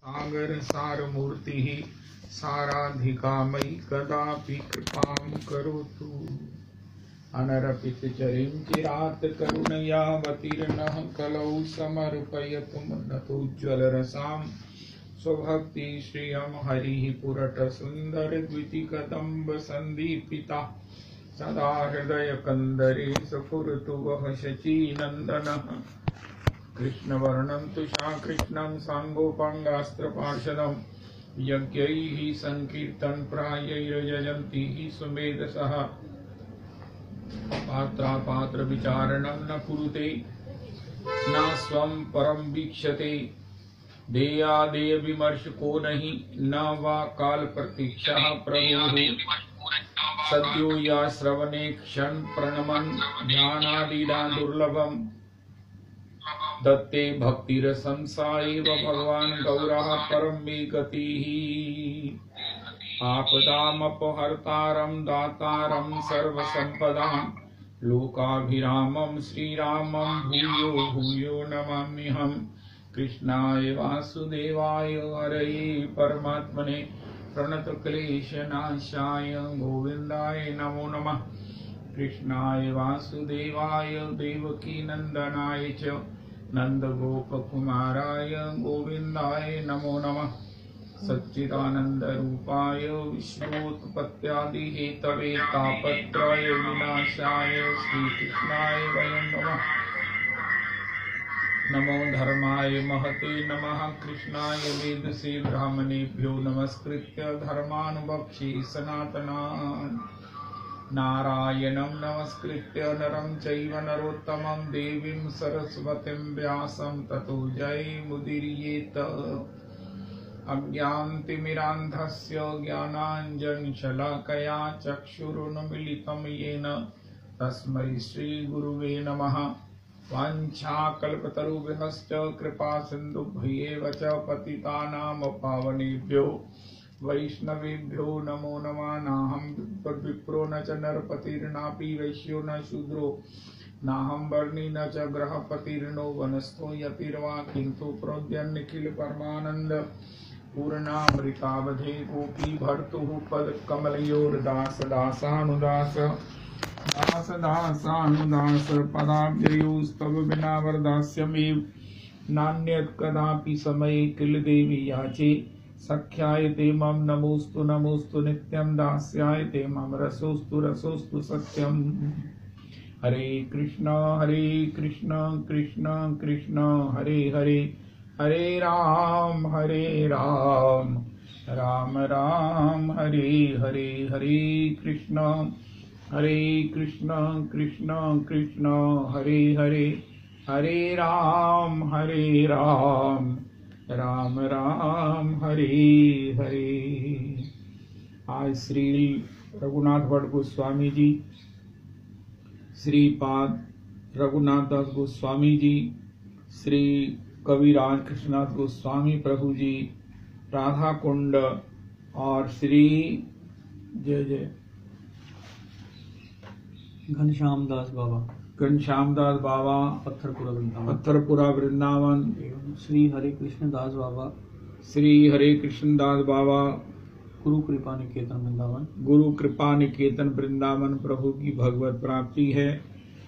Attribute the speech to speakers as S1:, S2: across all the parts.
S1: सागर सारमूर्ति साराधिका मयि कदापि कृपां करोतु। अनरपितचरिं चिरात् करुणयावतीर्णः कलौ समर्पयतु मुन्नतोज्ज्वलरसां स्वभक्ति श्रियं हरिः पुरटसुन्दरद्वितिकदम्ब सन्दीपिता सदा हृदयकन्दरे स्फुरतु वः शचीनन्दनः। कृष्णवर्णं तुषाकृष्णं साङ्गोपाङ्गास्त्रपार्षदं यज्ञैः सङ्कीर्तनप्रायैर्यजन्तीः सुमेधसः। पात्रापात्रविचारणं न कुरुते न स्वं परं वीक्षते। देयादेयविमर्शको नहि न वा कालप्रतीक्षः प्रभुः। सद्यो या श्रवणे क्षण प्रणमन् ज्ञानादिना दुर्लभम् दत्ते भक्तिरसं सा एव भगवान् गौरः परं मे गतिः। आपदामपहर्तारं दातारं सर्वसम्पदां लोकाभिरामं श्रीरामं भूयो भूयो नमाम्यहम्। कृष्णाय वासुदेवाय हरये परमात्मने प्रणतक्लेशनाशाय गोविन्दाय नमो नमः। कृष्णाय वासुदेवाय देवकीनन्दनाय च नन्दगोपकुमाराय गोविन्दाय नमो नमः। सच्चिदानन्दरूपाय विश्वोत्पत्त्यादिहेतवे तापत्रय विनाशाय श्रीकृष्णाय वयं नमः। नमो धर्माय महते नमः। कृष्णाय वेदसे ब्राह्मणेभ्यो नमस्कृत्य धर्मानुवक्ष्ये सनातनान्। नारायणं नमस्कृत्य नरं चैव नरोत्तमं देवीं सरस्वतीं व्यासं ततो जयमुदीरयेत्। अज्ञानतिमिरान्धस्य ज्ञानाञ्जनशलाकया चक्षुरुन्मीलितं येन तस्मै श्रीगुरुवे नमः। वाञ्छाकल्पतरुभ्यश्च कृपासिन्धुभ्येव च पतितानां पावनेभ्यो वैष्णवेभ्यो नमो नमः। नाहं विप्रो न च नरपतिर्नापि वैश्यो न शूद्रो नाहं वर्णी न च ग्रहपतिर्नो वनस्थो यतिर्वा किन्तु प्रोद्यन्निखिल परमानन्द पूर्णामृतावधे गोपी भर्तुः पदकमलयोर्दास दासानुदास दास दासानुदास पदाब्जयोस्तव विना वरदास्यमेव नान्यत् कदापि समये किल देवी याचे। सख्याय ते मम नमोस्तु नमोस्तु नित्यं दास्याय ते मम रसोस्तु रसोस्तु सत्यम्। हरे कृष्ण कृष्ण कृष्ण हरे हरे हरे राम राम राम हरे हरे। हरे कृष्ण कृष्ण कृष्ण हरे हरे हरे राम राम राम हरे हरे। आज श्री रघुनाथ भट्ट गोस्वामी जी, श्रीपाद रघुनाथ दास गोस्वामी जी, श्री कविराज कृष्णनाथ गोस्वामी प्रभु जी, राधा कुंड और श्री जय जय
S2: घनश्याम दास बाबा
S1: पत्थरपुरा वृंदावन,
S2: श्री हरे कृष्ण दास बाबा गुरु कृपा निकेतन वृंदावन प्रभु की भगवत प्राप्ति है।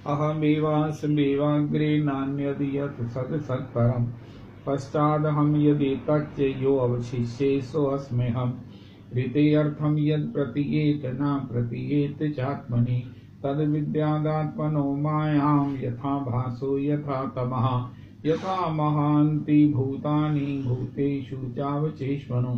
S2: अहमेवाग्रे नान्यदियत् सत्परम पश्चादहं यदेतच्च यो अवशिष्ये सोऽस्म्यहम्। ऋतेऽर्थं यत् प्रतीयेत न प्रतीयेत चात्मनि तद विद्यादात्मनो मायां यथा भासो यथा तमः। यथा महान्ति भूतानि भूतेषु चावचेष्वनो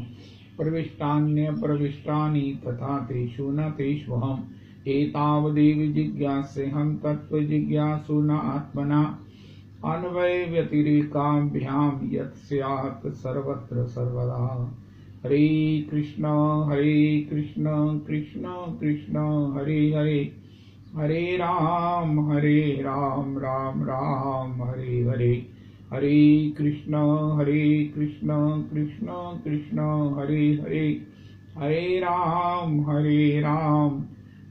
S2: प्रविष्टान्यप्रविष्टानि तथा तेषु न तेष्वहम्। एतावदेव जिज्ञास्यहं तत्त्वजिज्ञासु न आत्मना अन्वय व्यतिरेकाभ्यां यत् स्यात् सर्वत्र सर्वदा। हरे कृष्ण कृष्ण कृष्ण हरे हरे हरे राम राम राम हरे हरे। हरे कृष्ण कृष्ण कृष्ण हरे हरे हरे राम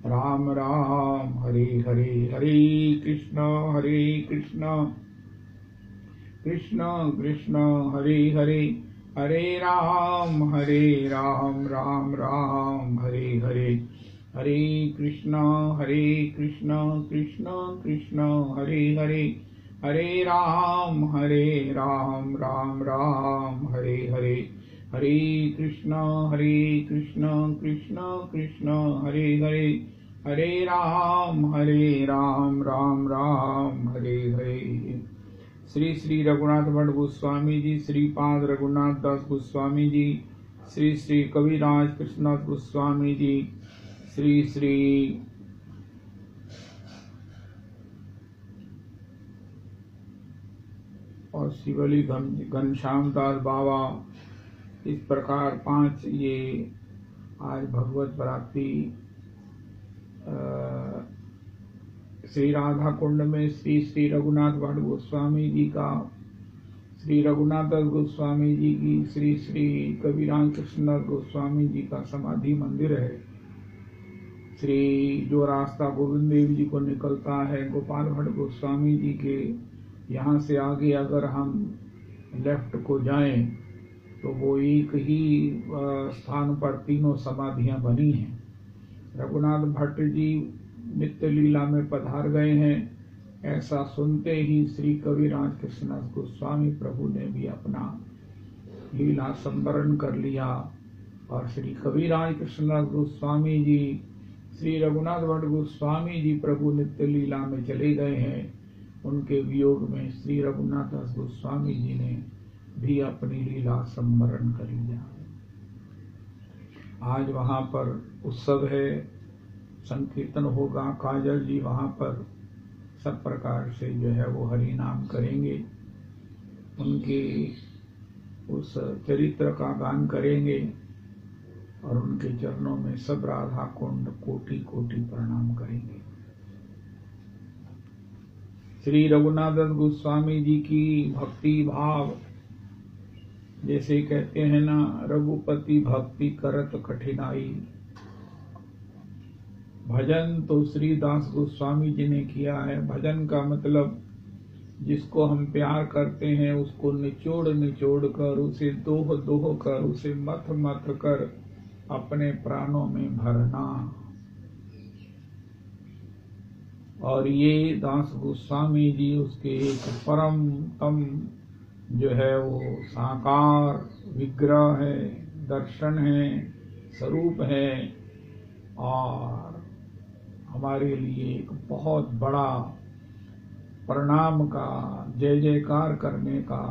S2: राम राम हरे हरे। हरे कृष्ण कृष्ण कृष्ण हरे हरे हरे राम राम राम हरे हरे, हरे कृष्ण कृष्ण कृष्ण हरे हरे, हरे राम राम राम हरे हरे, हरे कृष्ण कृष्ण कृष्ण हरे हरे, हरे राम राम राम हरे हरे। श्री श्री रघुनाथ भट्ट गोस्वामी जी, श्रीपाद रघुनाथ दास गोस्वामी जी, श्री श्री कविराज कृष्णनाथ गोस्वामी जी, श्री श्री और शिवली घनश्याम दास बाबा, इस प्रकार 5 ये आज भगवत प्राप्ति श्री राधा कुंड में श्री श्री रघुनाथ भट्ट गोस्वामी जी का, श्री रघुनाथ दास गोस्वामी जी की, श्री श्री कविराज कृष्णनाथ गोस्वामी जी का समाधि मंदिर है। श्री जो रास्ता गोविंद देव जी को निकलता है गोपाल भट्ट गोस्वामी जी के, यहाँ से आगे अगर हम लेफ्ट को जाएं तो वो एक ही स्थान पर तीनों समाधियां बनी हैं। रघुनाथ भट्ट जी नित्य लीला में पधार गए हैं, ऐसा सुनते ही श्री कविराज कृष्णनाथ गोस्वामी प्रभु ने भी अपना लीला संवरण कर लिया और श्री कविराज कृष्णनाथ गोस्वामी जी, श्री रघुनाथ भट्ट गोस्वामी जी प्रभु नित्य लीला में चले गए हैं। उनके वियोग में श्री रघुनाथ दास गोस्वामी जी ने भी अपनी लीला संवरण कर लिया। आज वहां पर उत्सव है, संकीर्तन होगा, काजल जी वहां पर सब प्रकार से जो है वो हरि नाम करेंगे, उनके उस चरित्र का गान करेंगे और उनके चरणों में सब राधा कुंड कोटि कोटि प्रणाम करेंगे। श्री रघुनाथ दास गोस्वामी जी की भक्ति भाव, जैसे कहते हैं ना, रघुपति भक्ति करत कठिनाई, भजन तो श्री दास गोस्वामी जी ने किया है। भजन का मतलब जिसको हम प्यार करते हैं उसको निचोड़ निचोड़ कर, उसे दोह दोह कर, उसे मथ मथ कर अपने प्राणों में भरना। और ये दास गोस्वामी जी उसके एक परम तम जो है वो साकार विग्रह है, दर्शन है, स्वरूप है और हमारे लिए एक बहुत बड़ा प्रणाम का, जय जयकार करने का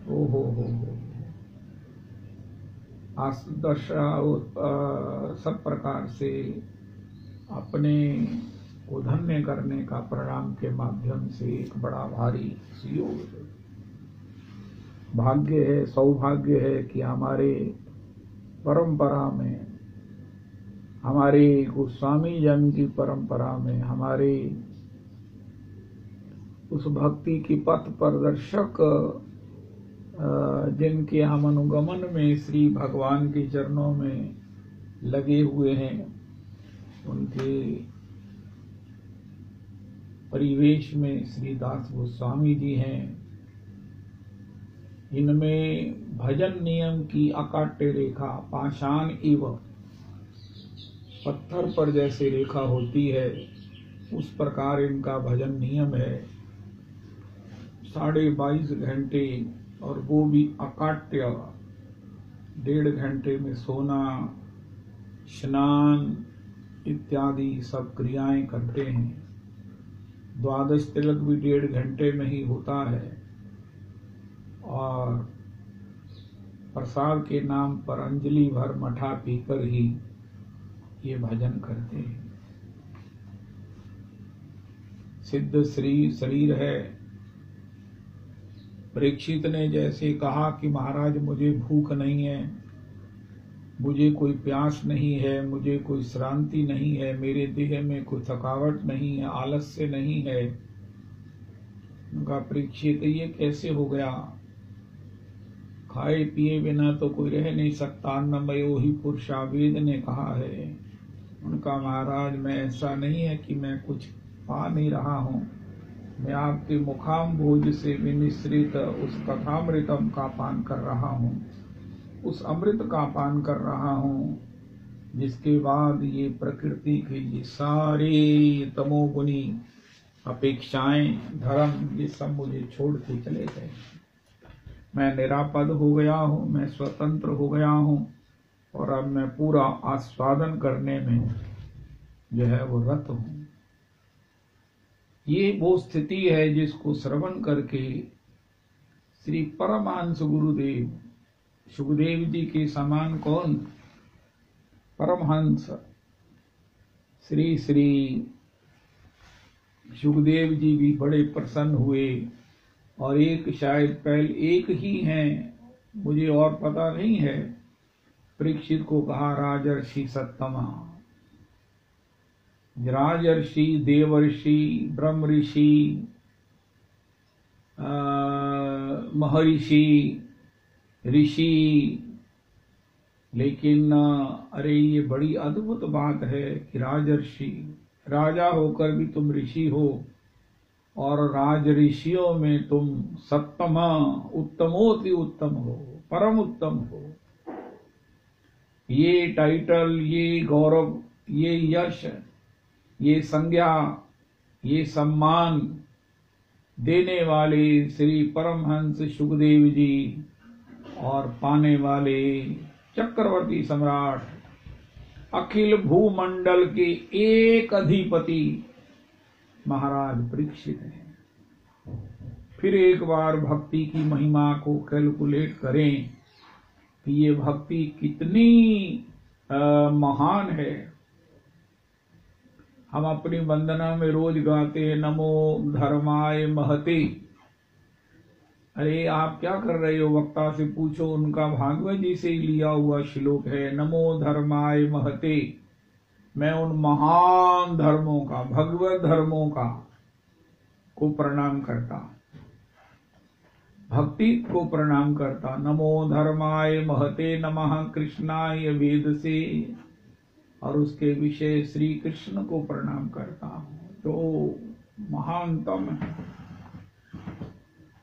S2: ओ हो सब प्रकार से अपने को धन्य करने का प्रणाम के माध्यम से एक बड़ा भारी योग है। भाग्य है, सौभाग्य है कि हमारे परंपरा में, हमारे गोस्वामी जन की परंपरा में, हमारे उस भक्ति की पथ प्रदर्शक जिनके हम अनुगमन में श्री भगवान के चरणों में लगे हुए हैं, उनके परिवेश में श्री दास गोस्वामी जी हैं। इनमें भजन नियम की अकाट्य रेखा, पाषाण एवं पत्थर पर जैसे रेखा होती है उस प्रकार इनका भजन नियम है। 22.5 घंटे और वो भी अकाट्य, 1.5 घंटे में सोना, स्नान इत्यादि सब क्रियाएं करते हैं। द्वादश तिलक भी 1.5 घंटे में ही होता है और प्रसाद के नाम पर अंजलि भर मठा पीकर ही ये भजन करते हैं। सिद्ध शरीर है। परीक्षित ने जैसे कहा कि महाराज मुझे भूख नहीं है, मुझे कोई प्यास नहीं है, मुझे कोई श्रांति नहीं है, मेरे देह में कोई थकावट नहीं है, आलस्य नहीं है। उनका परीक्षित ये कैसे हो गया? खाए पिए बिना तो कोई रह नहीं सकता, अन्नमयो ही पुरुषा, वेद ने कहा है। उनका महाराज मैं ऐसा नहीं है कि मैं कुछ पा नहीं रहा हूँ, मैं आपके मुखाम्भोज से विनिश्रित उस कथामृतम का पान कर रहा हूँ, उस अमृत का पान कर रहा हूँ, जिसके बाद ये प्रकृति के ये सारे तमोगुनी अपेक्षाएं, धर्म, ये सब मुझे छोड़ के चले गए। मैं निरापद हो गया हूँ, मैं स्वतंत्र हो गया हूँ, और अब मैं पूरा आस्वादन करने में जो है वो रत हूँ। ये वो स्थिति है जिसको श्रवण करके श्री परमहंस गुरुदेव सुखदेव जी के समान कौन, परमहंस श्री श्री सुखदेव जी भी बड़े प्रसन्न हुए। और एक शायद पहले एक ही हैं, मुझे और पता नहीं है, परीक्षित को कहा राजर्षि सत्तमा, राजर्षि, देवर्षि, ब्रह्म ऋषि, महर्षि, ऋषि, लेकिन अरे ये बड़ी अद्भुत बात है कि राजर्षि, राजा होकर भी तुम ऋषि हो, और राज ऋषियों में तुम सत्तमा, उत्तमोति उत्तम हो, परम उत्तम हो। ये टाइटल, ये गौरव, ये यश, ये संज्ञा, ये सम्मान देने वाले श्री परमहंस सुखदेव जी और पाने वाले चक्रवर्ती सम्राट, अखिल भूमंडल के एक अधिपति महाराज परीक्षित हैं। फिर एक बार भक्ति की महिमा को कैलकुलेट करें कि ये भक्ति कितनी महान है। हम अपनी वंदना में रोज गाते हैं नमो धर्माय महते। अरे आप क्या कर रहे हो, वक्ता से पूछो, उनका भागवत जी से लिया हुआ श्लोक है, नमो धर्माय महते। मैं उन महान धर्मों का, भगवत धर्मों का को प्रणाम करता, भक्ति को प्रणाम करता। नमो धर्माय महते नमः कृष्णाय वेद से, और उसके विषय श्री कृष्ण को प्रणाम करता हूँ जो महानतम है।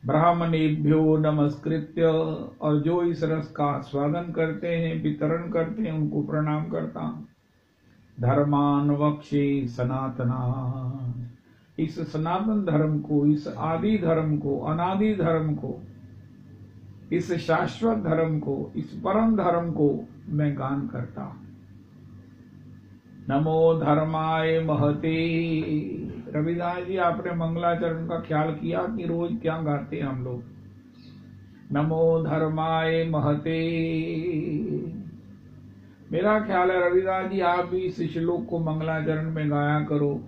S2: ब्राह्मणेभ्यो नमस्कृत्य, और जो इस रस का स्वागत करते हैं, वितरण करते हैं, उनको प्रणाम करता हूँ। धर्मान वक्षे सनातना, इस सनातन धर्म को, इस आदि धर्म को, अनादि धर्म को, इस शाश्वत धर्म को, इस परम धर्म को मैं गान करता हूं। नमो धर्माय महते। रविदास जी, आपने मंगलाचरण का ख्याल किया कि रोज क्या गाते हम लोग? नमो धर्माय महते। मेरा ख्याल है रविदास जी, आप भी इस श्लोक को मंगलाचरण में गाया करो,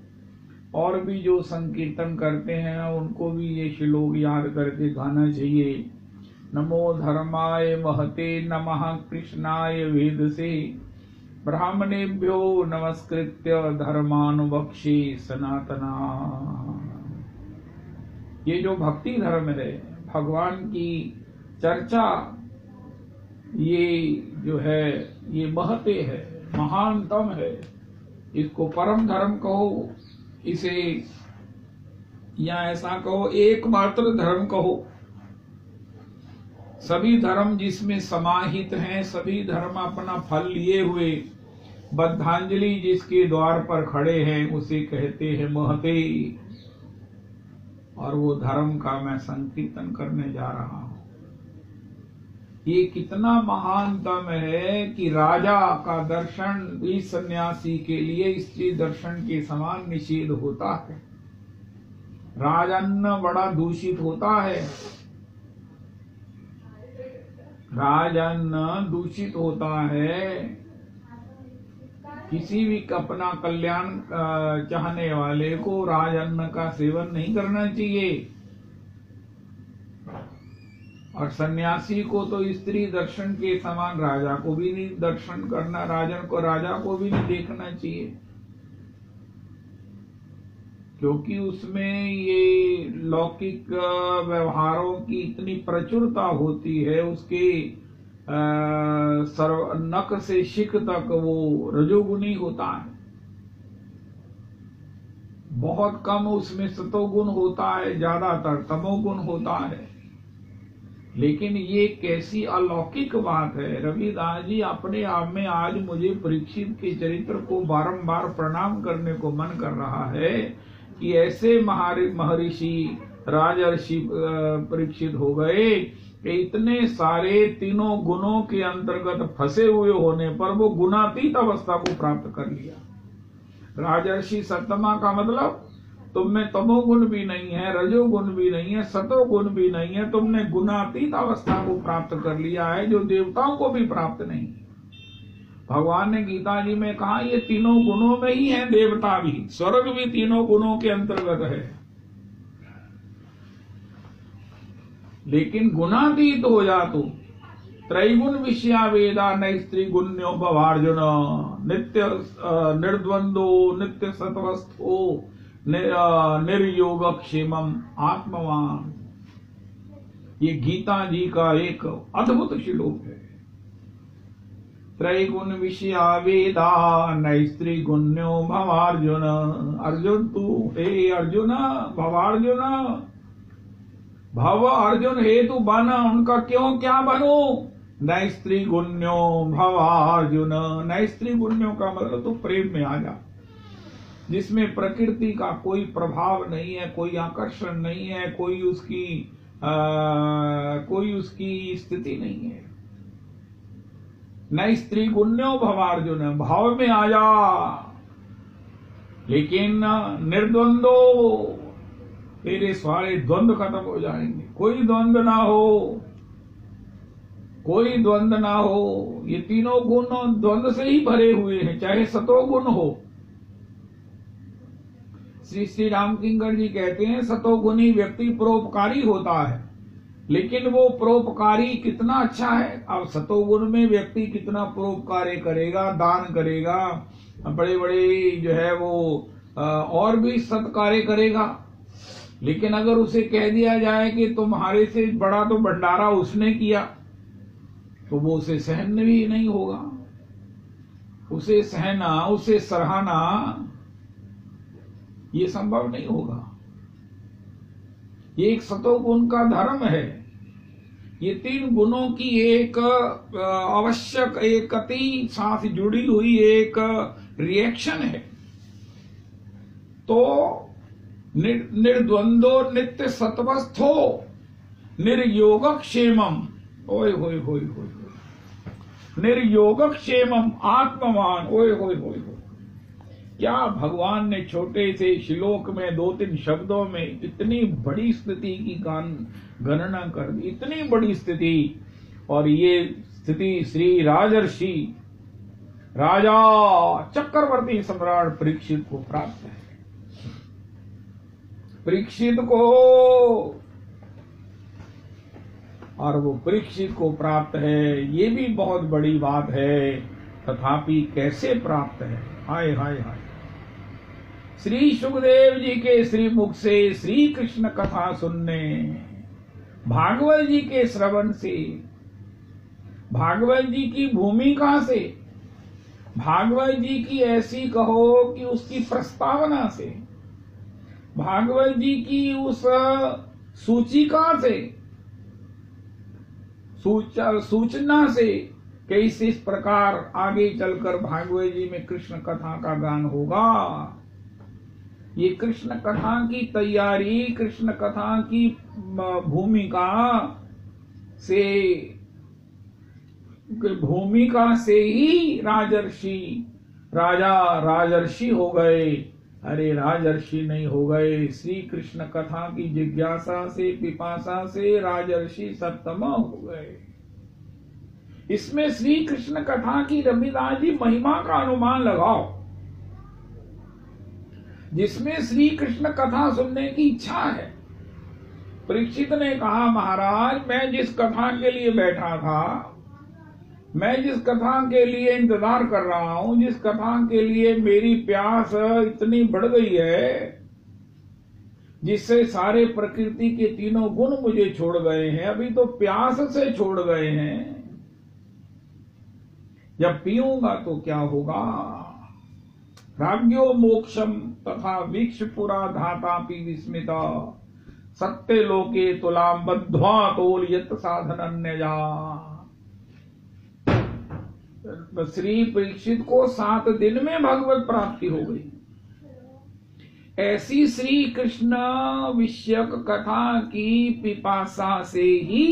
S2: और भी जो संकीर्तन करते हैं उनको भी ये श्लोक याद करके गाना चाहिए। नमो धर्माय महते नमः कृष्णाय वेद से, ब्राह्मणेभ्यो नमस्कृत्य धर्मान वक्षे सनातना। ये जो भक्ति धर्म है, भगवान की चर्चा, ये जो है ये महते है, महानतम है। इसको परम धर्म कहो, इसे या ऐसा कहो एकमात्र धर्म कहो। सभी धर्म जिसमें समाहित हैं, सभी धर्म अपना फल लिए हुए बद्धांजलि जिसके द्वार पर खड़े हैं, उसे कहते हैं महते। और वो धर्म का मैं संकीर्तन करने जा रहा हूं। ये कितना महानतम है कि राजा का दर्शन भी सन्यासी के लिए स्त्री दर्शन के समान निषेध होता है। राजन्न बड़ा दूषित होता है, राजन्न दूषित होता है। किसी भी अपना कल्याण चाहने वाले को राजन्न का सेवन नहीं करना चाहिए। और सन्यासी को तो स्त्री दर्शन के समान राजा को भी नहीं दर्शन करना, राजा को भी नहीं देखना चाहिए, क्योंकि उसमें ये लौकिक व्यवहारों की इतनी प्रचुरता होती है। उसके नख से शिख तक वो रजोगुणी होता है। बहुत कम उसमें सतोगुण होता है, ज्यादातर तमोगुण होता है। लेकिन ये कैसी अलौकिक बात है। रविदास जी अपने आप में आज मुझे परीक्षित के चरित्र को बारंबार प्रणाम करने को मन कर रहा है कि ऐसे महर्षि राजर्षि परीक्षित हो गए कि इतने सारे तीनों गुणों के अंतर्गत फंसे हुए होने पर वो गुणातीत अवस्था को प्राप्त कर लिया। राजर्षि सत्तमा का मतलब तुम में तमोगुण भी नहीं है, रजोगुण भी नहीं है, सतोगुण भी नहीं है, तुमने गुणातीत अवस्था को प्राप्त कर लिया है जो देवताओं को भी प्राप्त नहीं। भगवान ने गीता जी में कहा ये तीनों गुणों में ही है, देवता भी, स्वर्ग भी तीनों गुणों के अंतर्गत है। लेकिन गुणातीत हो जा तू, त्रैगुण विषया वेदा न स्त्री गुण्यो भवार्जुन, नित्य निर्द्वंदो नित्य सत्वस्थो निर्योग क्षेमम आत्मवान। ये गीता जी का एक अद्भुत श्लोक है। त्रैगुण विषया वेदा न स्त्री गुण्यो भवार्जुन। अर्जुन तू, हे अर्जुन, भवार्जुन, भव अर्जुन हे तू बन, उनका क्यों क्या बनू। न स्त्री गुण्यो भवार्जुन, न स्त्री गुण्यो का मतलब तू प्रेम में आ जा, जिसमें प्रकृति का कोई प्रभाव नहीं है, कोई आकर्षण नहीं है, कोई उसकी स्थिति नहीं है। न स्त्री गुण्यो भवार्जुन, भाव में आ जा। लेकिन निर्द्वंदो, तेरे सारे द्वंद्व खत्म हो जाएंगे, कोई द्वंद्व ना हो, कोई द्वंद्व ना हो। ये तीनों गुण द्वंद्व से ही भरे हुए हैं, चाहे सतोगुण हो। श्री राम किंकर जी कहते हैं सतोगुणी व्यक्ति परोपकारी होता है, लेकिन वो परोपकारी कितना अच्छा है। अब सतोगुण में व्यक्ति कितना परोपकार करेगा, दान करेगा, बड़े बड़े जो है वो और भी सत्कार्य करेगा। लेकिन अगर उसे कह दिया जाए कि तुम्हारे से बड़ा तो भंडारा उसने किया, तो वो उसे सहन भी नहीं होगा। उसे सहना, उसे सराहना ये संभव नहीं होगा। ये एक सतोगुण का धर्म है। ये तीन गुणों की एक आवश्यक, एक अति साथ जुड़ी हुई एक रिएक्शन है। तो निर्द्वंदो नित्य सत्वस्थो निर्योग क्षेमम, ओए होय होय होय, निर्योग क्षेमम आत्मवान, ओए होय होय होय। क्या भगवान ने छोटे से श्लोक में 2-3 शब्दों में इतनी बड़ी स्थिति की गणना कर दी, इतनी बड़ी स्थिति। और ये स्थिति श्री राजर्षि राजा चक्रवर्ती सम्राट परीक्षित को प्राप्त है। परीक्षित को, और वो परीक्षित को प्राप्त है, ये भी बहुत बड़ी बात है। तथापि कैसे प्राप्त है, हाय हाय हाय। श्री सुखदेव जी के श्रीमुख से श्री कृष्ण कथा सुनने, भागवत जी के श्रवण से, भागवत जी की भूमिका से, भागवत जी की ऐसी कहो कि उसकी प्रस्तावना से, भागवत जी की उस सूचिका से, सूचना से कि इस प्रकार आगे चलकर भागवत जी में कृष्ण कथा का गान होगा। ये कृष्ण कथा की तैयारी, कृष्ण कथा की भूमिका से ही राजर्षि हो गए। अरे राजर्षि नहीं हो गए, श्री कृष्ण कथा की जिज्ञासा से, पिपासा से राजर्षि सप्तम हो गए। इसमें श्री कृष्ण कथा की रविदास जी महिमा का अनुमान लगाओ। जिसमें श्री कृष्ण कथा सुनने की इच्छा है। परीक्षित ने कहा महाराज, मैं जिस कथा के लिए बैठा था, मैं जिस कथा के लिए इंतजार कर रहा हूं, जिस कथा के लिए मेरी प्यास इतनी बढ़ गई है, जिससे सारे प्रकृति के तीनों गुण मुझे छोड़ गए हैं, अभी तो प्यास से छोड़ गए हैं, जब पीऊंगा तो क्या होगा। राज्ञो मोक्षम तथा वीक्षपुरा धातापि विस्मिता सत्य लोके तुलाम बद्ध्वा तोलयत साधनन्यजा। श्री परीक्षित को 7 दिन में भगवत प्राप्ति हो गई। ऐसी श्री कृष्ण विषयक कथा की पिपासा से ही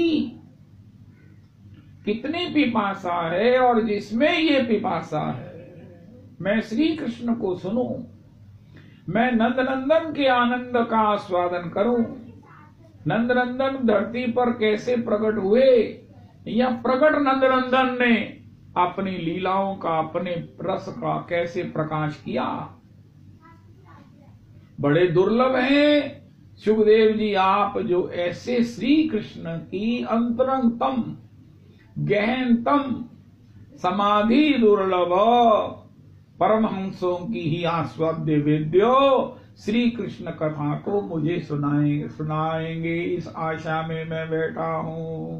S2: कितनी पिपासा है, और जिसमें ये पिपासा है मैं श्री कृष्ण को सुनूं, मैं नंदनंदन के आनंद का आस्वादन करूं। नंदनंदन धरती पर कैसे प्रकट हुए, या प्रकट नंदनंदन ने अपनी लीलाओं का, अपने रस का कैसे प्रकाश किया, बड़े दुर्लभ हैं सुखदेव जी आप, जो ऐसे श्री कृष्ण की अंतरंगतम गहनतम समाधि दुर्लभ परमहंसों की ही आस्वाद्य वेद्यो श्री कृष्ण कथा को मुझे सुनाएंगे, इस आशा में मैं बैठा हूं।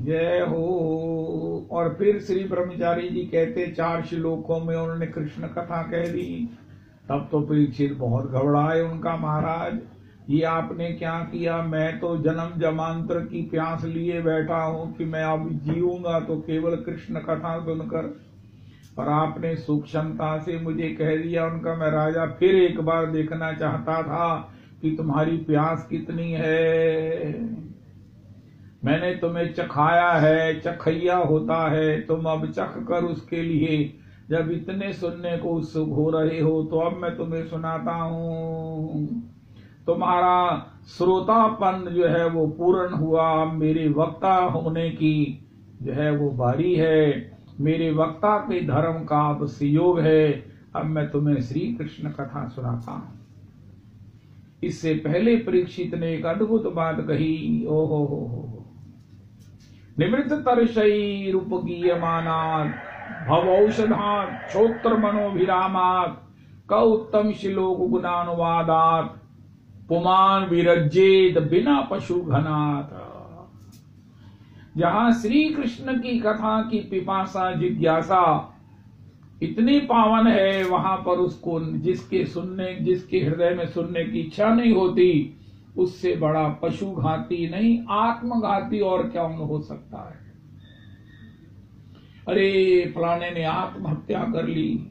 S2: जय हो। और फिर श्री ब्रह्मचारी जी कहते 4 श्लोकों में उन्होंने कृष्ण कथा कह दी। तब तो परीक्षित बहुत घबराए, उनका महाराज ये आपने क्या किया, मैं तो जन्म जमांतर की प्यास लिए बैठा हूं कि मैं अब जीऊंगा तो केवल कृष्ण कथा सुनकर, और आपने सूक्ष्मता से मुझे कह दिया। उनका मैं राजा फिर एक बार देखना चाहता था कि तुम्हारी प्यास कितनी है। मैंने तुम्हें चखाया है, चखैया होता है, तुम अब चख कर उसके लिए जब इतने सुनने को उत्सुक हो रहे हो तो अब मैं तुम्हें सुनाता हूं। तुम्हारा श्रोतापन जो है वो पूर्ण हुआ, अब मेरे वक्ता होने की जो है वो बारी है, मेरे वक्ता के धर्म का अब संयोग है। अब मैं तुम्हें श्री कृष्ण कथा सुनाता हूं। इससे पहले परीक्षित ने एक अद्भुत बात कही। ओहो निवृत्त तरशई रूपगीयमानात् भवौषधात् श्रोत्र मनोभिरामात् क उत्तम श्लोक गुणानुवादात् पुमान विरज्येत बिना पशु घनात्। जहां श्री कृष्ण की कथा की पिपासा जिज्ञासा इतनी पावन है, वहां पर उसको जिसके हृदय में सुनने की इच्छा नहीं होती, उससे बड़ा पशु घाती नहीं आत्मघाती और क्या हो सकता है। अरे फलाने ने आत्महत्या कर ली,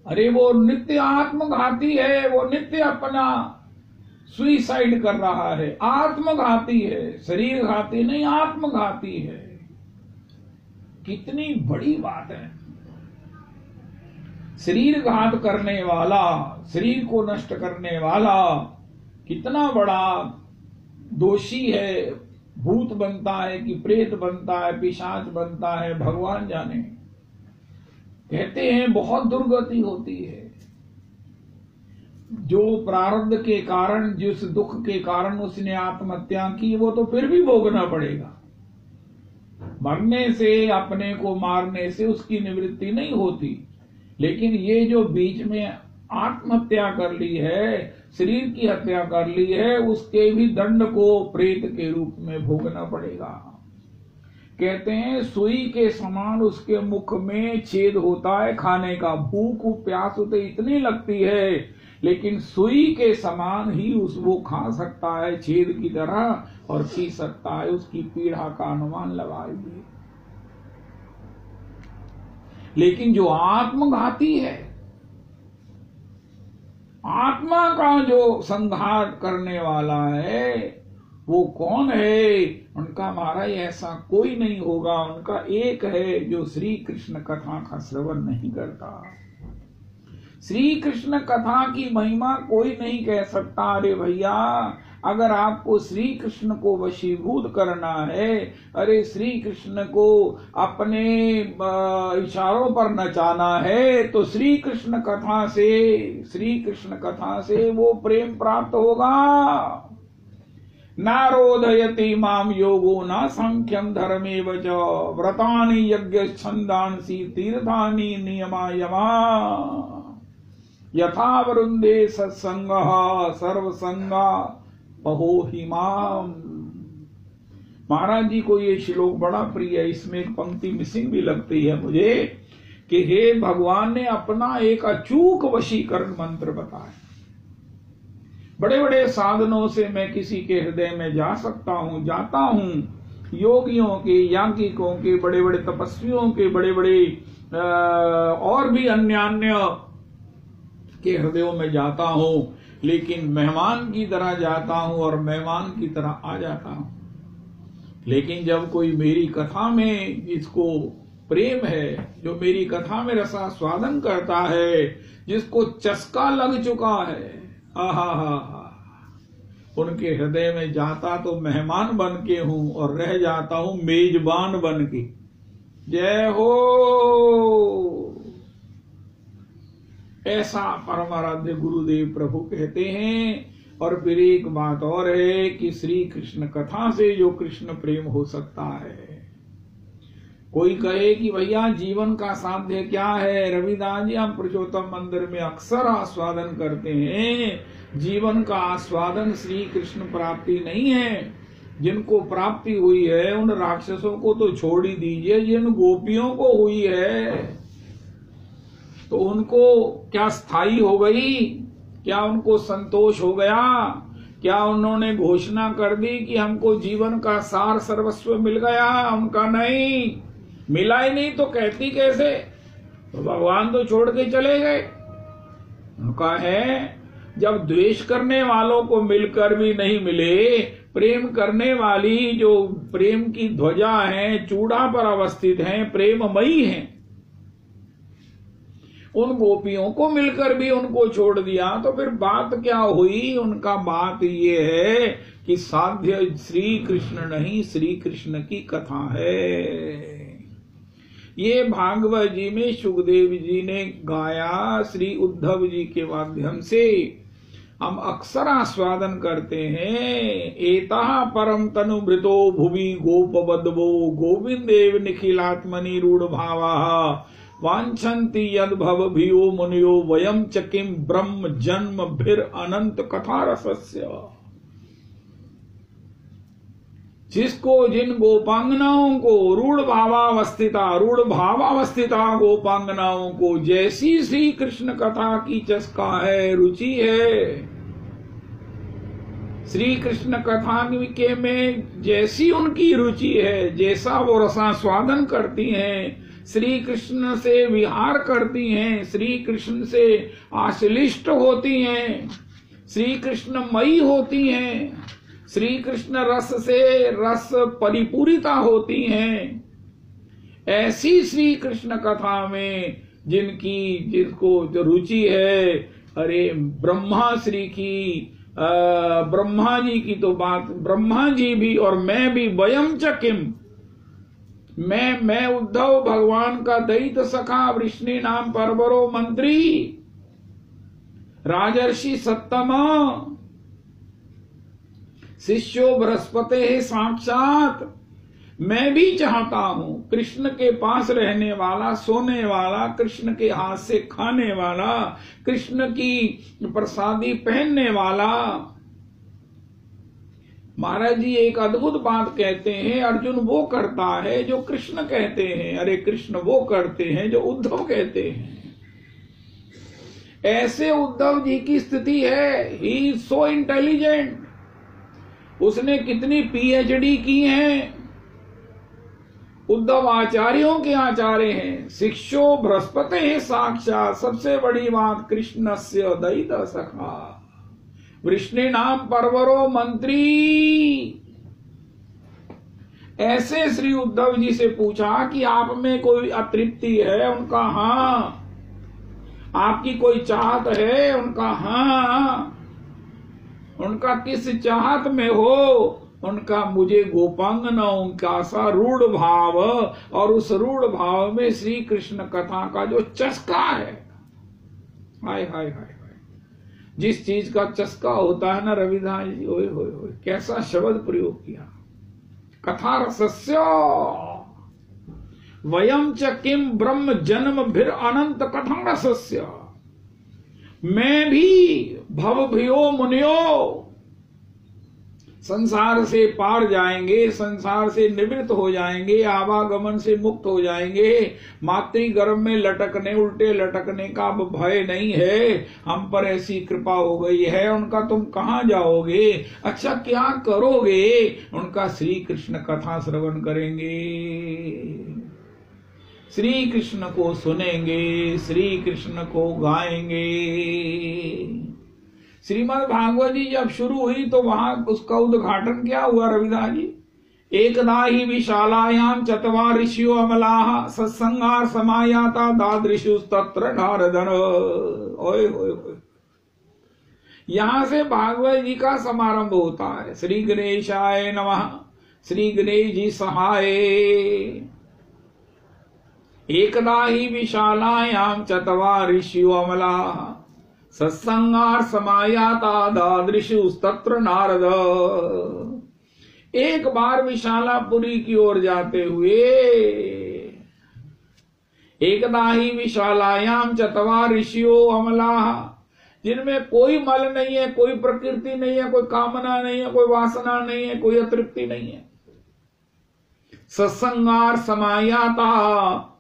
S2: अरे वो नित्य आत्मघाती है, वो नित्य अपना सुइसाइड कर रहा है, आत्मघाती है, शरीर घाती नहीं आत्मघाती है। कितनी बड़ी बात है। शरीर घात करने वाला, शरीर को नष्ट करने वाला कितना बड़ा दोषी है। भूत बनता है कि प्रेत बनता है, पिशाच बनता है, भगवान जाने। कहते हैं बहुत दुर्गति होती है। जो प्रारब्ध के कारण, जिस दुख के कारण उसने आत्महत्या की, वो तो फिर भी भोगना पड़ेगा। मरने से, अपने को मारने से उसकी निवृत्ति नहीं होती। लेकिन ये जो बीच में आत्महत्या कर ली है, शरीर की हत्या कर ली है, उसके भी दंड को प्रेत के रूप में भोगना पड़ेगा। कहते हैं सुई के समान उसके मुख में छेद होता है खाने का। भूख प्यास उसे इतनी लगती है, लेकिन सुई के समान ही वो खा सकता है छेद की तरह, और पी सकता है। उसकी पीड़ा का अनुमान लगाइए। लेकिन जो आत्मघाती है, आत्मा का जो संहार करने वाला है, वो कौन है? उनका महाराज ऐसा कोई नहीं होगा। उनका एक है जो श्री कृष्ण कथा का श्रवण नहीं करता। श्री कृष्ण कथा की महिमा कोई नहीं कह सकता। अरे भैया, अगर आपको श्री कृष्ण को वशीभूत करना है, अरे श्री कृष्ण को अपने इशारों पर नचाना है, तो श्री कृष्ण कथा से वो प्रेम प्राप्त होगा। नारोधयति माम योगो न सांख्यम धर्मेव च व्रतानि यज्ञ छंदांसि तीर्थानि नियमा यमा यथा वरुंदे सत्संगः सर्वसंगा पहो हिमाम। महाराज जी को ये श्लोक बड़ा प्रिय है। इसमें एक पंक्ति मिसिंग भी लगती है मुझे कि हे भगवान ने अपना एक अचूक वशीकरण मंत्र बताया। बड़े बड़े साधनों से मैं किसी के हृदय में जा सकता हूं, जाता हूं, योगियों के, याज्ञिकों के, बड़े बड़े तपस्वियों के, बड़े बड़े और भी अन्य के हृदयों में जाता हूं, लेकिन मेहमान की तरह जाता हूं और मेहमान की तरह आ जाता हूं। लेकिन जब कोई मेरी कथा में जिसको प्रेम है, जो मेरी कथा में रसास्वादन करता है, जिसको चस्का लग चुका है, आहा, उनके हृदय में जाता तो मेहमान बन के हूं और रह जाता हूं मेजबान बन के। जय हो। ऐसा परमाराध्य गुरुदेव प्रभु कहते हैं। और फिर एक बात और है कि श्री कृष्ण कथा से जो कृष्ण प्रेम हो सकता है। कोई कहे कि भैया जीवन का साध्य क्या है, रविदास जी हम पुरुषोत्तम मंदिर में अक्सर आस्वादन करते हैं, जीवन का आस्वादन श्री कृष्ण प्राप्ति नहीं है। जिनको प्राप्ति हुई है उन राक्षसों को तो छोड़ ही दीजिए, जिन गोपियों को हुई है तो उनको क्या स्थायी हो गई? क्या उनको संतोष हो गया? क्या उन्होंने घोषणा कर दी कि हमको जीवन का सार सर्वस्व मिल गया? उनका नहीं मिला ही नहीं तो कहती कैसे? तो भगवान तो छोड़ के चले गए। उनका है जब द्वेष करने वालों को मिलकर भी नहीं मिले, प्रेम करने वाली जो प्रेम की ध्वजा है, चूड़ा पर अवस्थित है, प्रेममयी है, उन गोपियों को मिलकर भी उनको छोड़ दिया तो फिर बात क्या हुई? उनका बात ये है कि साध्य श्री कृष्ण नहीं, श्री कृष्ण की कथा है। ये भागवत जी में सुखदेव जी ने गाया, श्री उद्धव जी के माध्यम से हम अक्सर आस्वादन करते हैं। एता परम तनुभृतो भुवि गोपवद्वो गोविंदेव निखिलात्मनि रूढ़ भावा वांछन्ति यद्भव भियो मुनियो वयम च किम ब्रह्म जन्म भिर अनंत कथा रसस्य। जिसको जिन गोपांगनाओं को रूढ़ भावावस्थिता गोपांगनाओं को जैसी श्री कृष्ण कथा की चस्का है, रुचि है, श्री कृष्ण कथा के में जैसी उनकी रुचि है, जैसा वो रसास्वादन करती हैं, श्री कृष्ण से विहार करती हैं, श्री कृष्ण से आश्लिष्ट होती हैं, श्री कृष्णमयी होती हैं, श्री कृष्ण रस से रस परिपूरिता होती हैं, ऐसी श्री कृष्ण कथा में जिनको जो रुचि है, अरे ब्रह्मा श्री की ब्रह्मा जी की तो बात, ब्रह्मा जी भी और मैं भी, वयम च किम, मैं उद्धव भगवान का दैत सखा, वृष्णि नाम परवरो मंत्री, राजर्षि सत्तमा, शिष्यो बृहस्पति साक्षात, मैं भी चाहता हूं कृष्ण के पास रहने वाला, सोने वाला, कृष्ण के हाथ से खाने वाला, कृष्ण की प्रसादी पहनने वाला। महाराज जी एक अद्भुत बात कहते हैं, अर्जुन वो करता है जो कृष्ण कहते हैं, अरे कृष्ण वो करते हैं जो उद्धव कहते हैं। ऐसे उद्धव जी की स्थिति है। He is so intelligent. उसने कितनी पीएचडी की हैं, उद्धव आचार्यों के आचार्य हैं। शिष्यो बृहस्पति साक्षात, सबसे बड़ी बात कृष्णस्य दैत सखा, वृष्णि नाम परवरो मंत्री। ऐसे श्री उद्धव जी से पूछा कि आप में कोई अतृप्ति है? उनका हाँ। आपकी कोई चाहत है? उनका हाँ। उनका किस चाहत में हो? उनका मुझे गोपांगनाओं का सा रूढ़ भाव, और उस रूढ़ भाव में श्री कृष्ण कथा का जो चस्का है, हाय हाय हाय हाय, जिस चीज का चस्का होता है ना रविदास जी, ओए होए होए, कैसा शब्द प्रयोग किया, कथा रसस्य वयम च किम ब्रह्म जन्म भिर अनंत कथा रसस्य। मैं भी भव भयो मुनियो, संसार से पार जाएंगे, संसार से निवृत्त हो जाएंगे, आवागमन से मुक्त हो जाएंगे, मातृ गर्भ में लटकने उल्टे लटकने का अब भय नहीं है, हम पर ऐसी कृपा हो गई है। उनका तुम कहाँ जाओगे? अच्छा क्या करोगे? उनका श्री कृष्ण कथा श्रवण करेंगे, श्री कृष्ण को सुनेंगे, श्री कृष्ण को गाएंगे। श्रीमद् भागवत जी जब शुरू हुई तो वहां उसका उद्घाटन क्या हुआ रविदास जी? एकदा ही विशालायाम चत्वार ऋषियो अमलाः सत्संगार समायाता दादृशु तत्र नारदन। ओए होए होए, यहां से भागवत जी का समारंभ होता है। श्री गणेशाय नमः, श्री गणेश जी सहाय। एकदा ही विशालायाम चत्वार ऋषियो अमलाः सत्संगार समायाता दादृशु तत्र नारद। एक बार विशालापुरी की ओर जाते हुए, एकदा ही विशालायाम चत्वार ऋषियो अमलाः, जिनमें कोई मल नहीं है, कोई प्रकृति नहीं है, कोई कामना नहीं है, कोई वासना नहीं है, कोई अतृप्ति नहीं है। सत्संगार समायाता,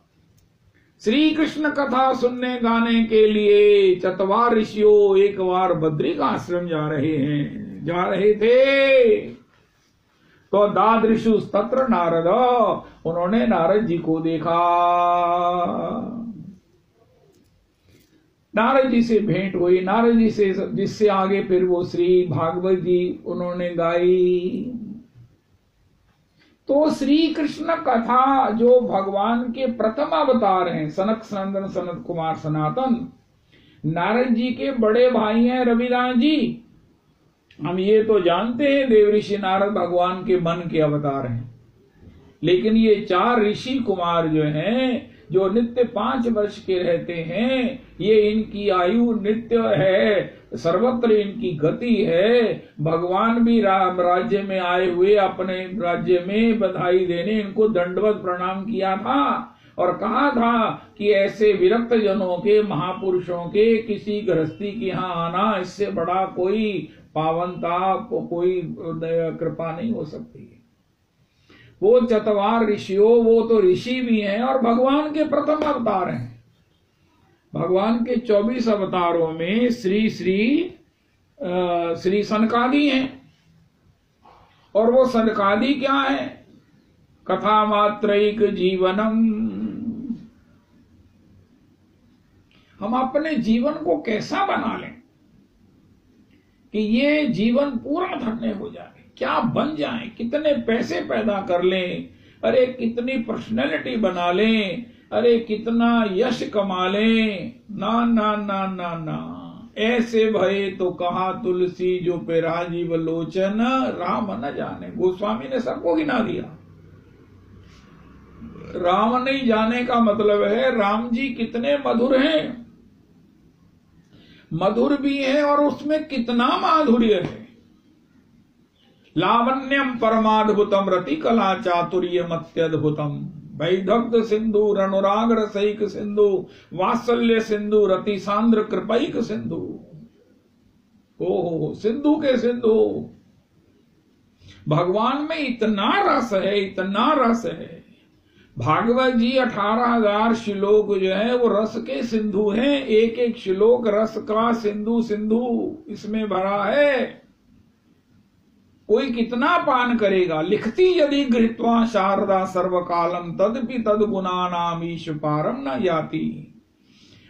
S2: श्री कृष्ण कथा सुनने गाने के लिए चत्वार ऋषियों एक बार बद्री का आश्रम जा रहे थे। तो दादृशु तत्र नारद, उन्होंने नारद जी को देखा। नारद जी से भेंट हुई, नारद जी से, जिससे आगे फिर वो श्री भागवत जी उन्होंने गाई। तो श्री कृष्ण कथा जो भगवान के प्रथम अवतार हैं, सनक सनंदन सनत कुमार सनातन, नारद जी के बड़े भाई हैं रविदास जी। हम ये तो जानते हैं देवऋषि नारद भगवान के मन के अवतार हैं, लेकिन ये 4 ऋषि कुमार जो हैं, जो नित्य 5 वर्ष के रहते हैं, ये इनकी आयु नित्य है, सर्वत्र इनकी गति है। भगवान भी राम राज्य में आए हुए अपने राज्य में बधाई देने इनको दंडवत प्रणाम किया था और कहा था कि ऐसे विरक्त जनों के, महापुरुषों के किसी गृहस्थी के यहाँ आना, इससे बड़ा कोई पावनता, कोई कृपा नहीं हो सकती। वो चत्वार ऋषियों, वो तो ऋषि भी हैं और भगवान के प्रथम अवतार हैं। भगवान के 24 अवतारों में श्री सनकादि हैं। और वो सनकादि क्या है? कथा मात्रैक जीवनम। हम अपने जीवन को कैसा बना लें कि ये जीवन पूरा धन्य हो जाए, क्या बन जाए, कितने पैसे पैदा कर लें, अरे कितनी पर्सनैलिटी बना लें, अरे कितना यश कमा लें। ना ना ना ना ना, ऐसे भये तो कहा तुलसी जो पे राजीव लोचन, राम न जाने। गोस्वामी ने सबको गिना दिया। राम नहीं जाने का मतलब है राम जी कितने मधुर हैं, मधुर भी हैं और उसमें कितना माधुर्य है। लावण्यम परमाद्भुतम रति कला चातुर्य मत्यद्भुतम, वैदग्ध सिंधु रणुराग रसैक सिंधु, वात्सल्य सिंधु रति सांद्र कृपैक सिंधु। ओहो, सिंधु के सिंधु। भगवान में इतना रस है, इतना रस है। भागवत जी 18,000 श्लोक जो है वो रस के सिंधु हैं। एक एक श्लोक रस का सिंधु सिंधु इसमें भरा है। कोई कितना पान करेगा। लिखती यदि गृहीत्वा शारदा सर्वकालम तदपि तद गुणा नाम ईश पारम न जाती।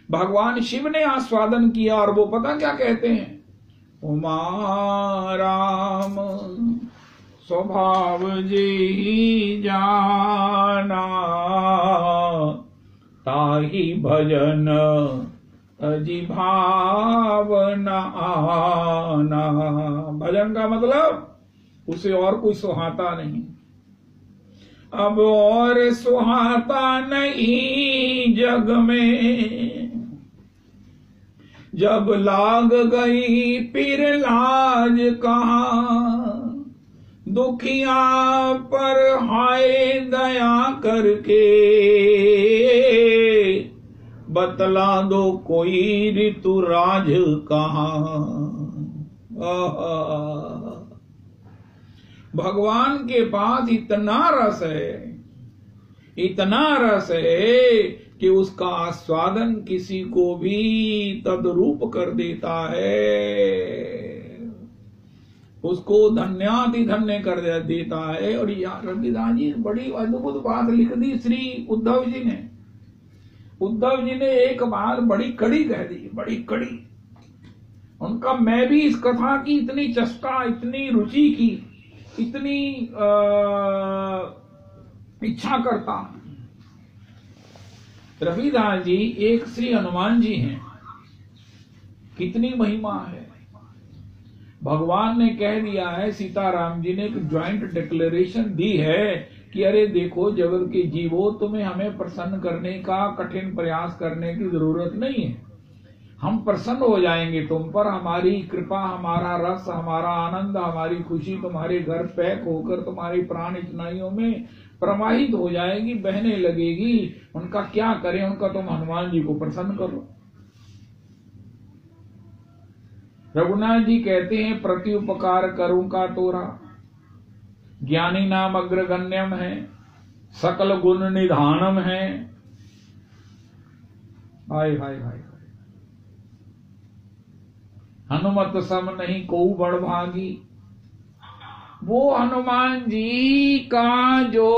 S2: भगवान शिव ने आस्वादन किया और वो पता क्या कहते हैं? उमा राम स्वभाव जी जाना, ताहि भजन अजी भावना आना। भजन का मतलब उसे और कोई सुहाता नहीं। अब और सुहाता नहीं जग में, जब लाग गई फिर लाज कहाँ। दुखिया पर हाय दया करके, बतला दो कोई ऋतुराज कहाँ। भगवान के पास इतना रस है, इतना रस है कि उसका आस्वादन किसी को भी तद्रूप कर देता है, उसको धन्याति धन्य कर देता है। और यार रविदास जी बड़ी अद्भुत बात लिख दी श्री उद्धव जी ने। उद्धव जी ने एक बात बड़ी कड़ी कह दी, बड़ी कड़ी। उनका मैं भी इस कथा की इतनी चेष्टा, इतनी रुचि की, इतनी इच्छा करता हूं। रविदास जी एक श्री हनुमान जी हैं, कितनी महिमा है। भगवान ने कह दिया है, सीताराम जी ने एक ज्वाइंट डिक्लेरेशन दी है कि अरे देखो जगत के जीवो, तुम्हें हमें प्रसन्न करने का कठिन प्रयास करने की जरूरत नहीं है, हम प्रसन्न हो जाएंगे तुम पर। हमारी कृपा, हमारा रस, हमारा आनंद, हमारी खुशी तुम्हारे घर पैक होकर तुम्हारी प्राण इचनाइयों में प्रवाहित हो जाएगी, बहने लगेगी। उनका क्या करें, उनका तुम हनुमान जी को प्रसन्न करो। रघुनाथ जी कहते हैं, प्रति उपकार करूं का तोरा, ज्ञानी नाम अग्रगण्यम है, सकल गुण निधानम है। हाय हाय हाय, हनुमत सम नहीं कोऊ बड़ भागी। वो हनुमान जी का जो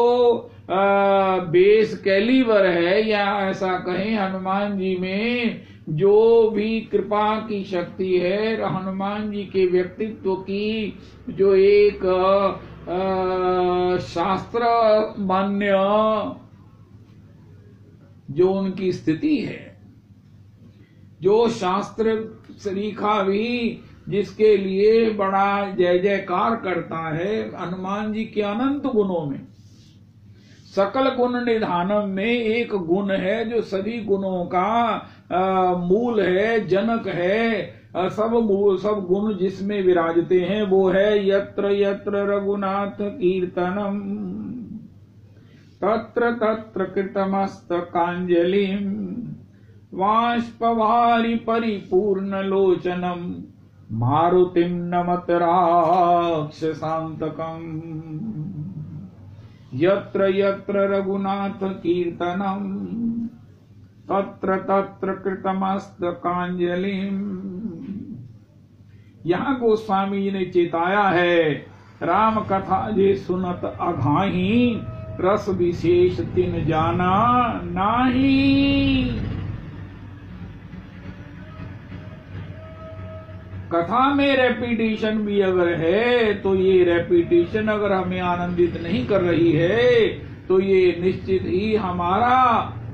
S2: बेस कैलिबर है, या ऐसा कहें हनुमान जी में जो भी कृपा की शक्ति है, हनुमान जी के व्यक्तित्व की जो एक शास्त्र मान्य जो उनकी स्थिति है, जो शास्त्र सरीखा भी जिसके लिए बड़ा जय जयकार करता है, हनुमान जी के अनंत गुणों में सकल गुण निधानम में एक गुण है जो सभी गुणों का मूल है, जनक है। सब गुण जिसमें विराजते हैं वो है यत्र यत्र रघुनाथ कीर्तनम तत्र तत्र कृतमस्तकांजलिम वाष्पवारि परिपूर्ण लोचनम मारुतिम नमत राक्षसांतकम। यत्र यत्र रघुनाथ कीर्तनम तत्र तत्र कृतमस्तकांजलिम। यहाँ गोस्वामी जी ने चेताया है, राम कथा जे सुनत अघाही, रस विशेष तिन जाना नाही। कथा में रेपिटेशन भी अगर है तो ये रेपिटेशन अगर हमें आनंदित नहीं कर रही है तो ये निश्चित ही हमारा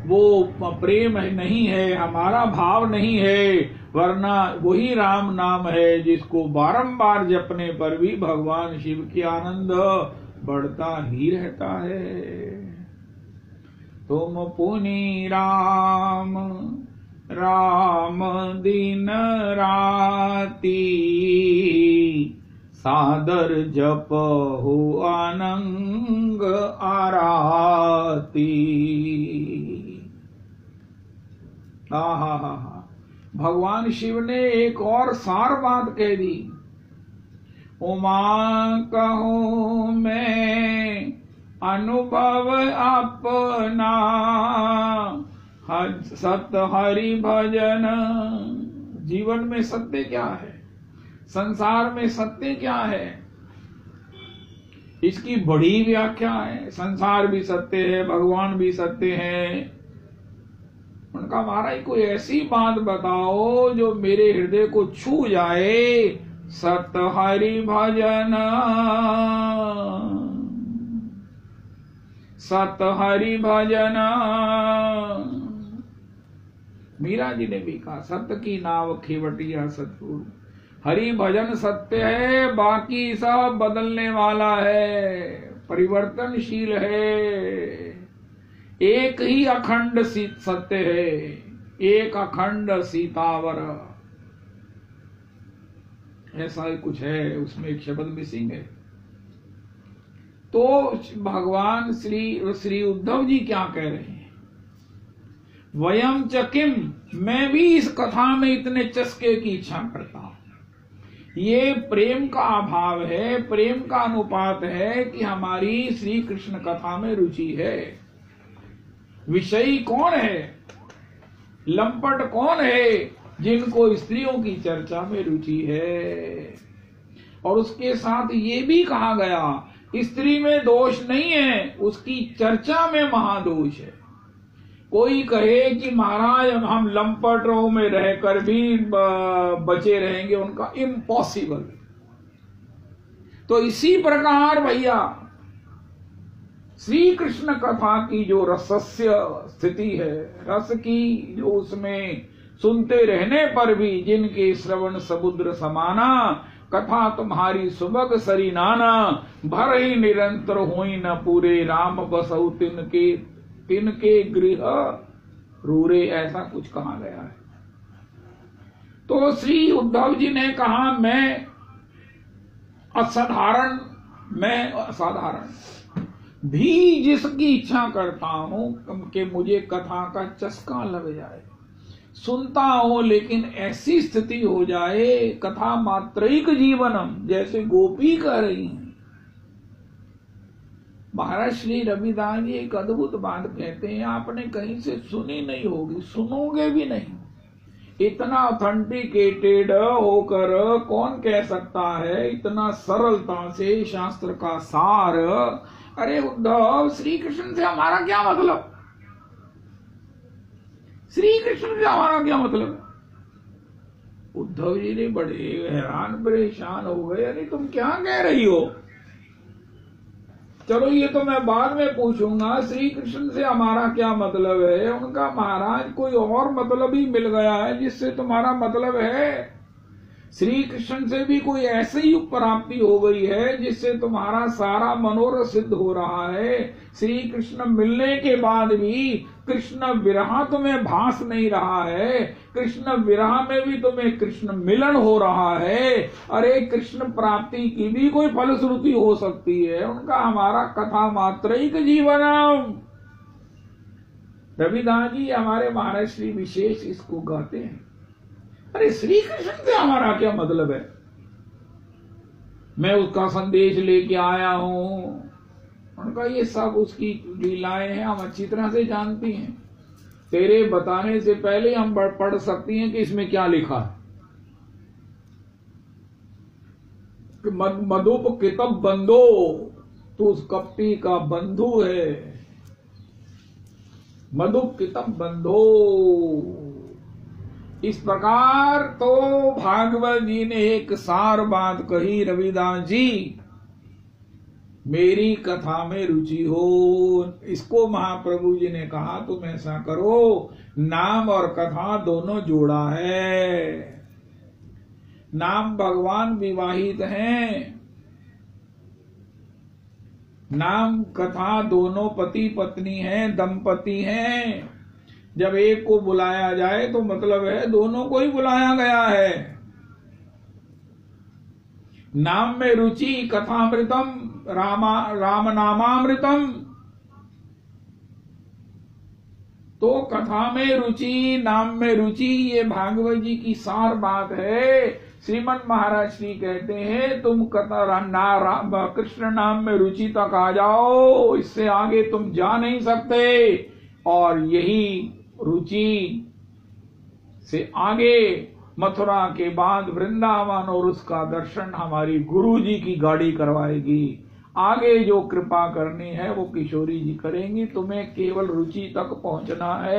S2: वो प्रेम नहीं है, हमारा भाव नहीं है, वरना वही राम नाम है जिसको बारंबार जपने पर भी भगवान शिव की आनंद बढ़ता ही रहता है। तुम पुनि राम राम दिन राती, सादर जप हो अनंग आराती। भगवान शिव ने एक और सार बात कह दी, उमा कहूं मैं अनुभव अपना, सत्य हरि भजन। जीवन में सत्य क्या है, संसार में सत्य क्या है, इसकी बड़ी व्याख्या है। संसार भी सत्य है, भगवान भी सत्य है। उनका महाराज कोई ऐसी बात बताओ जो मेरे हृदय को छू जाए। सत्य हरि भजन, सत्य हरि भजन। मीरा जी ने भी कहा, सत्य की नाव खेवटिया सतगुरु। हरि भजन सत्य है, बाकी सब बदलने वाला है, परिवर्तनशील है। एक ही अखंड सत्य है, एक अखंड सीतावर, ऐसा ही कुछ है। उसमें एक शब्द मिसिंग है। तो भगवान श्री उद्धव जी क्या कह रहे हैं, वयम च किम, मैं भी इस कथा में इतने चस्के की इच्छा करता हूं। ये प्रेम का अभाव है, प्रेम का अनुपात है कि हमारी श्री कृष्ण कथा में रुचि है। विषयी कौन है, लंपट कौन है जिनको स्त्रियों की चर्चा में रुचि है। और उसके साथ ये भी कहा गया, स्त्री में दोष नहीं है, उसकी चर्चा में महादोष है। कोई कहे कि महाराज हम लंपटों में रहकर भी बचे रहेंगे, उनका इम्पॉसिबल। तो इसी प्रकार भैया श्री कृष्ण कथा की जो रसस्य स्थिति है, रस की जो उसमें सुनते रहने पर भी जिनके श्रवण समुद्र समाना, कथा तुम्हारी सुबह सरी नाना, भर ही निरंतर हुई न पूरे, राम बसऊ तिनके गृह रूरे, ऐसा कुछ कहा गया है। तो श्री उद्धव जी ने कहा मैं असाधारण भी जिसकी इच्छा करता हूं कि मुझे कथा का चस्का लग जाए, सुनता हूं, लेकिन ऐसी स्थिति हो जाए कथा मात्रैक जीवनम, जैसे गोपी कह रही हैं। महाराज श्री रविदास जी एक अद्भुत बात कहते हैं, आपने कहीं से सुनी नहीं होगी, सुनोगे भी नहीं। इतना ऑथेंटिकेटेड होकर कौन कह सकता है इतना सरलता से शास्त्र का सार। अरे उद्धव, श्री कृष्ण से हमारा क्या मतलब, श्री कृष्ण से हमारा क्या मतलब। उद्धव जी ने बड़े हैरान परेशान हो गए, अरे तुम क्या कह रही हो। चलो ये तो मैं बाद में पूछूंगा, श्री कृष्ण से हमारा क्या मतलब है। उनका महाराज कोई और मतलब ही मिल गया है जिससे तुम्हारा मतलब है। श्री कृष्ण से भी कोई ऐसी प्राप्ति हो गई है जिससे तुम्हारा सारा मनोरथ सिद्ध हो रहा है। श्री कृष्ण मिलने के बाद भी कृष्ण विरह तुम्हें भास नहीं रहा है, कृष्ण विरह में भी तुम्हें कृष्ण मिलन हो रहा है। अरे कृष्ण प्राप्ति की भी कोई फलश्रुति हो सकती है। उनका हमारा कथा मात्रैक जीवनम। रविदास जी हमारे महाराज श्री विशेष इसको गाते हैं। अरे श्री कृष्ण से हमारा क्या मतलब है, मैं उसका संदेश लेके आया हूं। उनका ये सब उसकी लीलाएं हैं, हम अच्छी तरह से जानती हैं। तेरे बताने से पहले हम पढ़ सकती हैं कि इसमें क्या लिखा है। मधुप कितब बंदो, तू उस कपटी का बंधु है। मधुप कितब बंधो। इस प्रकार तो भागवत जी ने एक सार बात कही, रविदास जी मेरी कथा में रुचि हो। इसको महाप्रभु जी ने कहा तुम ऐसा करो, नाम और कथा दोनों जोड़ा है। नाम भगवान विवाहित हैं, नाम कथा दोनों पति पत्नी हैं, दंपति हैं। जब एक को बुलाया जाए तो मतलब है दोनों को ही बुलाया गया है। नाम में रुचि कथामृतम राम नामामृतम। तो कथा में रुचि, नाम में रुचि, ये भागवत जी की सार बात है। श्रीमन महाराज श्री कहते हैं तुम कथा कृष्ण नाम में रुचि तक आ जाओ, इससे आगे तुम जा नहीं सकते। और यही रुचि से आगे मथुरा के बाद वृंदावन और उसका दर्शन हमारी गुरु जी की गाड़ी करवाएगी। आगे जो कृपा करनी है वो किशोरी जी करेंगी, तुम्हें केवल रुचि तक पहुंचना है।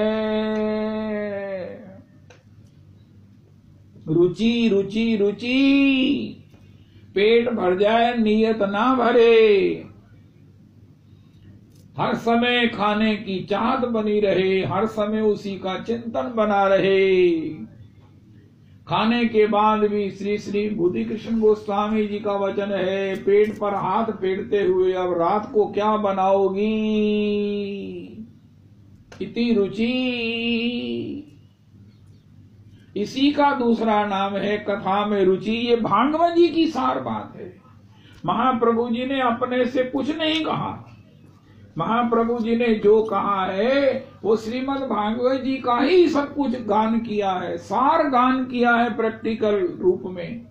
S2: रुचि रुचि रुचि, पेट भर जाए नियत ना भरे। हर समय खाने की चाहत बनी रहे, हर समय उसी का चिंतन बना रहे। खाने के बाद भी श्री श्री बुद्धि कृष्ण गोस्वामी जी का वचन है, पेट पर हाथ फेरते हुए अब रात को क्या बनाओगी। इति रुचि, इसी का दूसरा नाम है कथा में रुचि। ये भागवत जी की सार बात है। महाप्रभु जी ने अपने से कुछ नहीं कहा। महाप्रभु जी ने जो कहा है वो श्रीमद् भागवत जी का ही सब कुछ गान किया है, सार गान किया है प्रैक्टिकल रूप में।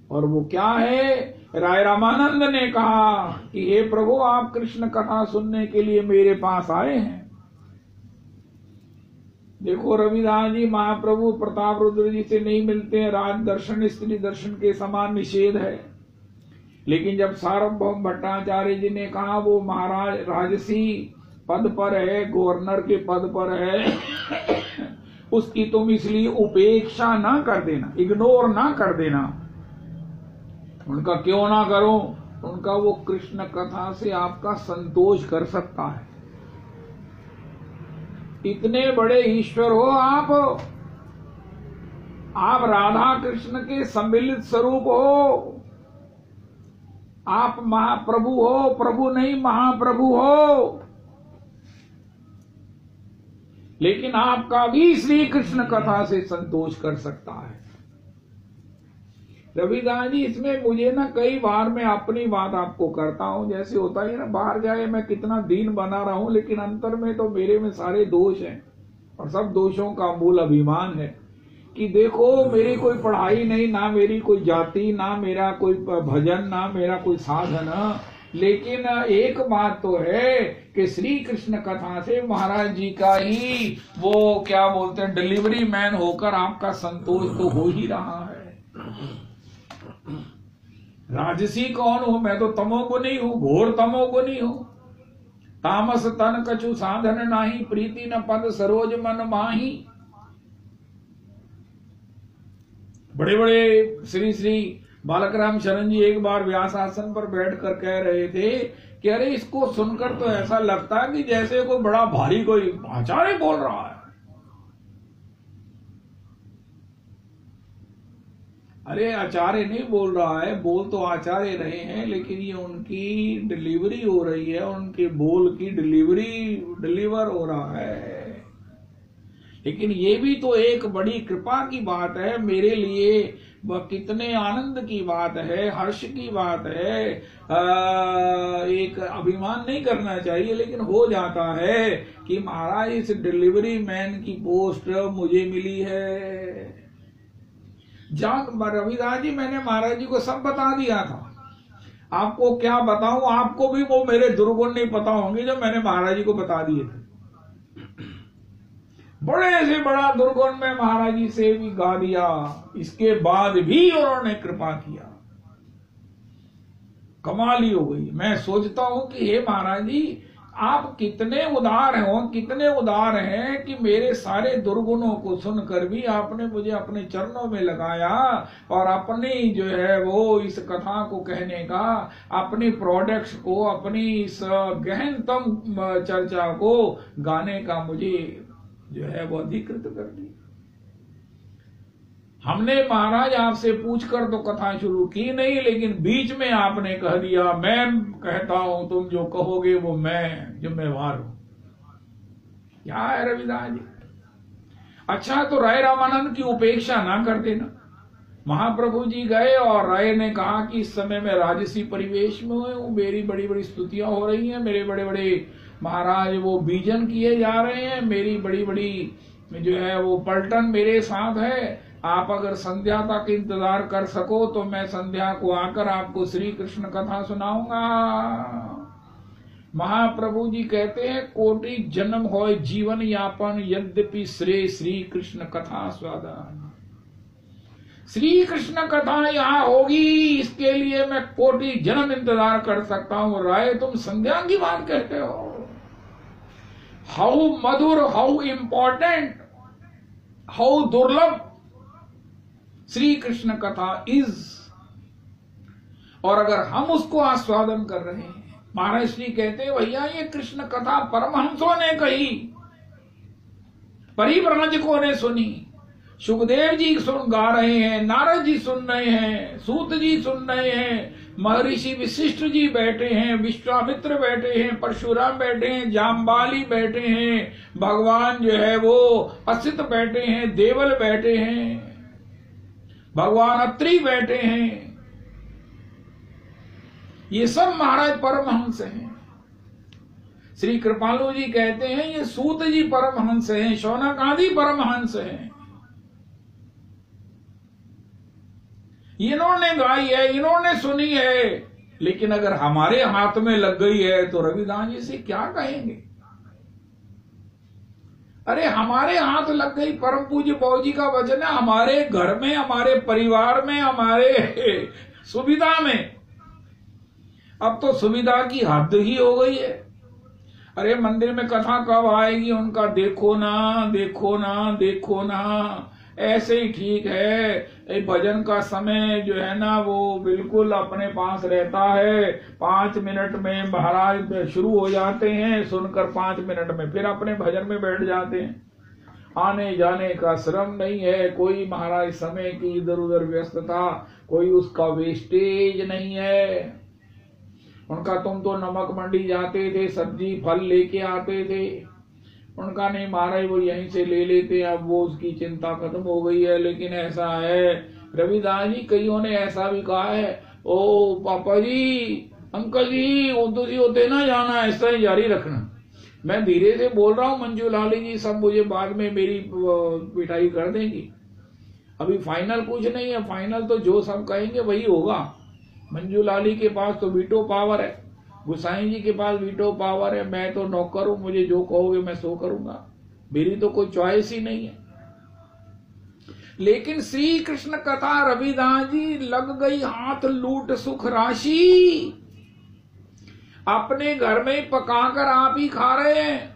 S2: और वो क्या है? राय रामानंद ने कहा कि हे प्रभु, आप कृष्ण कथा सुनने के लिए मेरे पास आए हैं। देखो रविदास जी महाप्रभु प्रताप रुद्र जी से नहीं मिलते हैं, राज दर्शन स्त्री दर्शन के समान निषेध है। लेकिन जब सार्वभौम भट्टाचार्य जी ने कहा वो महाराज राजसी पद पर है, गवर्नर के पद पर है, उसकी तुम इसलिए उपेक्षा ना कर देना, इग्नोर ना कर देना। उनका क्यों ना करो? उनका वो कृष्ण कथा से आपका संतोष कर सकता है। इतने बड़े ईश्वर हो आप राधा कृष्ण के सम्मिलित स्वरूप हो, आप महाप्रभु हो, प्रभु नहीं महाप्रभु हो, लेकिन आपका भी श्री कृष्ण कथा से संतोष कर सकता है। रविदास जी, इसमें मुझे ना कई बार मैं अपनी बात आपको करता हूं, जैसे होता है ना, बाहर जाए मैं कितना दीन बना रहा हूं, लेकिन अंतर में तो मेरे में सारे दोष हैं, और सब दोषों का मूल अभिमान है कि देखो मेरी कोई पढ़ाई नहीं, ना मेरी कोई जाति, ना मेरा कोई भजन, ना मेरा कोई साधन, लेकिन एक बात तो है कि श्री कृष्ण कथा से महाराज जी का ही वो क्या बोलते हैं डिलीवरी मैन होकर आपका संतोष तो हो ही रहा है। राजसी कौन हूं? मैं तो तमोगुणी हूं, घोर तमोगुणी हूं। तामस तन कछु साधन नाही, प्रीति न पद सरोज मन माही। बड़े बड़े श्री श्री बालकराम शरण जी एक बार व्यास आसन पर बैठकर कह रहे थे कि अरे इसको सुनकर तो ऐसा लगता है कि जैसे कोई बड़ा भारी कोई आचार्य बोल रहा है। अरे आचार्य नहीं बोल रहा है, बोल तो आचार्य रहे हैं, लेकिन ये उनकी डिलीवरी हो रही है, उनके बोल की डिलीवर हो रहा है। लेकिन ये भी तो एक बड़ी कृपा की बात है मेरे लिए, वह कितने आनंद की बात है, हर्ष की बात है। एक अभिमान नहीं करना चाहिए, लेकिन हो जाता है कि महाराज इस डिलीवरी मैन की पोस्ट मुझे मिली है। रविदास जी, मैंने महाराज जी को सब बता दिया था। आपको क्या बताऊं, आपको भी वो मेरे दुर्गुण नहीं पता होंगे जो मैंने महाराज जी को बता दिए थे। बड़े से बड़ा दुर्गुण में महाराज जी से भी गा दिया, इसके बाद भी उन्होंने कृपा किया। कमाल ही हो गई। मैं सोचता हूं कि हे महाराज जी, आप कितने उदार हो, कितने उदार हैं कि मेरे सारे दुर्गुणों को सुनकर भी आपने मुझे अपने चरणों में लगाया और अपनी जो है वो इस कथा को कहने का, अपनी प्रोडक्ट्स को, अपनी इस गहनतम चर्चा को गाने का मुझे जो है वो अधिकृत कर दी। हमने महाराज आपसे पूछकर तो कथा शुरू की नहीं, लेकिन बीच में आपने कह दिया मैं कहता हूं, तुम जो कहोगे वो मैं जिम्मेवार हूं। क्या है रविदास जी? अच्छा, तो राय रामानंद की उपेक्षा ना कर देना। महाप्रभु जी गए और राय ने कहा कि इस समय मैं राजसी परिवेश में हूं, मेरी बड़ी बड़ी स्तुतियां हो रही हैं, मेरे बड़े बड़े महाराज वो बीजन किए जा रहे हैं, मेरी बड़ी बड़ी जो है वो पलटन मेरे साथ है। आप अगर संध्या तक इंतजार कर सको तो मैं संध्या को आकर आपको श्री कृष्ण कथा सुनाऊंगा। महाप्रभु जी कहते हैं, कोटि जन्म होय जीवन यापन, यद्यपि श्रेय श्री कृष्ण कथा स्वादान। श्री कृष्ण कथा यहाँ होगी, इसके लिए मैं कोटि जन्म इंतजार कर सकता हूं। राय, तुम संध्या की बात कहते हो? How Madhur, how important, how दुर्लभ श्री कृष्ण कथा इज। और अगर हम उसको आस्वादन कर रहे हैं, महाराज श्री कहते हैं भैया ये कृष्ण कथा परमहंसों ने कही, परिव्राजकों ने सुनी, सुखदेव जी सुन गा रहे हैं, नारद जी सुन रहे हैं, सूत जी सुन रहे हैं, महर्षि विशिष्ट जी बैठे हैं, विश्वामित्र बैठे हैं, परशुराम बैठे हैं, जाम्बाली बैठे हैं, भगवान जो है वो असित बैठे हैं, देवल बैठे हैं, भगवान अत्रि बैठे हैं। ये सब महाराज परमहंस हैं। श्री कृपालु जी कहते हैं ये सूत जी परमहंस हैं, शौनक आदि परमहंस हैं। इन्होंने गाई है, इन्होंने सुनी है, लेकिन अगर हमारे हाथ में लग गई है तो रविदास जी से क्या कहेंगे? अरे हमारे हाथ लग गई, परम पूज्य बाबू जी का वचन है, हमारे घर में, हमारे परिवार में, हमारे सुविधा में। अब तो सुविधा की हद ही हो गई है। अरे मंदिर में कथा कब आएगी उनका देखो ना, देखो ना, देखो ना। ऐसे ही ठीक है, भजन का समय जो है ना वो बिल्कुल अपने पास रहता है। 5 मिनट में महाराज शुरू हो जाते हैं, सुनकर 5 मिनट में फिर अपने भजन में बैठ जाते हैं। आने जाने का श्रम नहीं है, कोई महाराज समय की इधर उधर व्यस्तता, कोई उसका वेस्टेज नहीं है उनका। तुम तो नमक मंडी जाते थे, सब्जी फल लेके आते थे, उनका नहीं महाराज वो यहीं से ले लेते, अब वो उसकी चिंता खत्म हो गई है। लेकिन ऐसा है रविदास जी, कईयों ने ऐसा भी कहा है, ओ पापा जी, अंकल जी, उर्दू होते ना जाना, ऐसा ही जारी रखना। मैं धीरे से बोल रहा हूँ, मंजू लाली जी सब मुझे बाद में मेरी पिटाई कर देंगी। अभी फाइनल कुछ नहीं है, फाइनल तो जो सब कहेंगे वही होगा। मंजू लाली के पास तो वीटो पावर है, गुसाई जी के पास वीटो पावर है। मैं तो नौकर हूं, मुझे जो कहोगे मैं सो करूंगा, मेरी तो कोई चॉइस ही नहीं है। लेकिन श्री कृष्ण कथा रविदास जी लग गई हाथ लूट सुख राशि। अपने घर में पकाकर आप ही खा रहे हैं,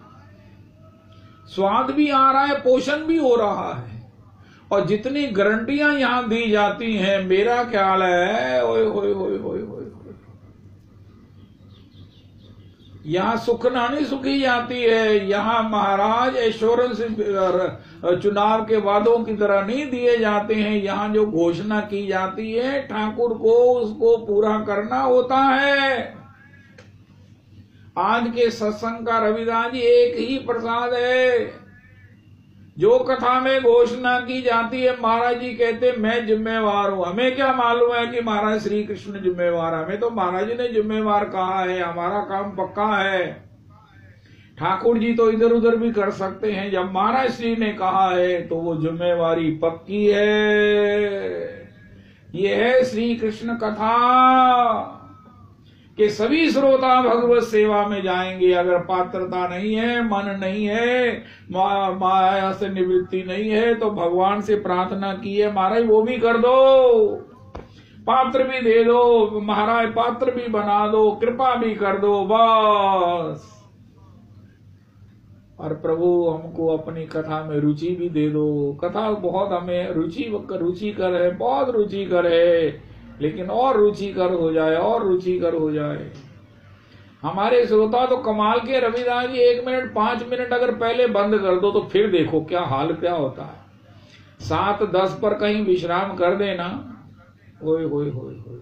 S2: स्वाद भी आ रहा है, पोषण भी हो रहा है, और जितनी गारंटियां यहां दी जाती हैं, मेरा ख्याल है ओए होए होए होए होए, यहां सुखनानी सुखी जाती है। यहां महाराज एश्योरेंस चुनाव के वादों की तरह नहीं दिए जाते हैं। यहां जो घोषणा की जाती है ठाकुर को उसको पूरा करना होता है। आज के सत्संग का रविदास जी एक ही प्रसाद है। जो कथा में घोषणा की जाती है, महाराज जी कहते मैं जिम्मेवार हूं। हमें क्या मालूम है कि महाराज श्री कृष्ण जिम्मेवार, हमें तो महाराज जी ने जिम्मेवार कहा है, हमारा काम पक्का है। ठाकुर जी तो इधर उधर भी कर सकते हैं, जब महाराज श्री ने कहा है तो वो जिम्मेवारी पक्की है। ये है श्री कृष्ण कथा कि सभी श्रोता भगवत सेवा में जाएंगे। अगर पात्रता नहीं है, मन नहीं है, माया से निवृत्ति नहीं है, तो भगवान से प्रार्थना की है महाराज वो भी कर दो, पात्र भी दे दो महाराज, पात्र भी बना दो, कृपा भी कर दो बस। और प्रभु हमको अपनी कथा में रुचि भी दे दो। कथा बहुत हमें रुचिकर है, बहुत रुचिकर है, लेकिन और रुचिकर हो जाए, और रुचिकर हो जाए। हमारे श्रोता तो कमाल के, रविदास जी 1 मिनट 5 मिनट अगर पहले बंद कर दो तो फिर देखो क्या हाल क्या होता है। 7-10 पर कहीं विश्राम कर देना, ओए होए होए होए।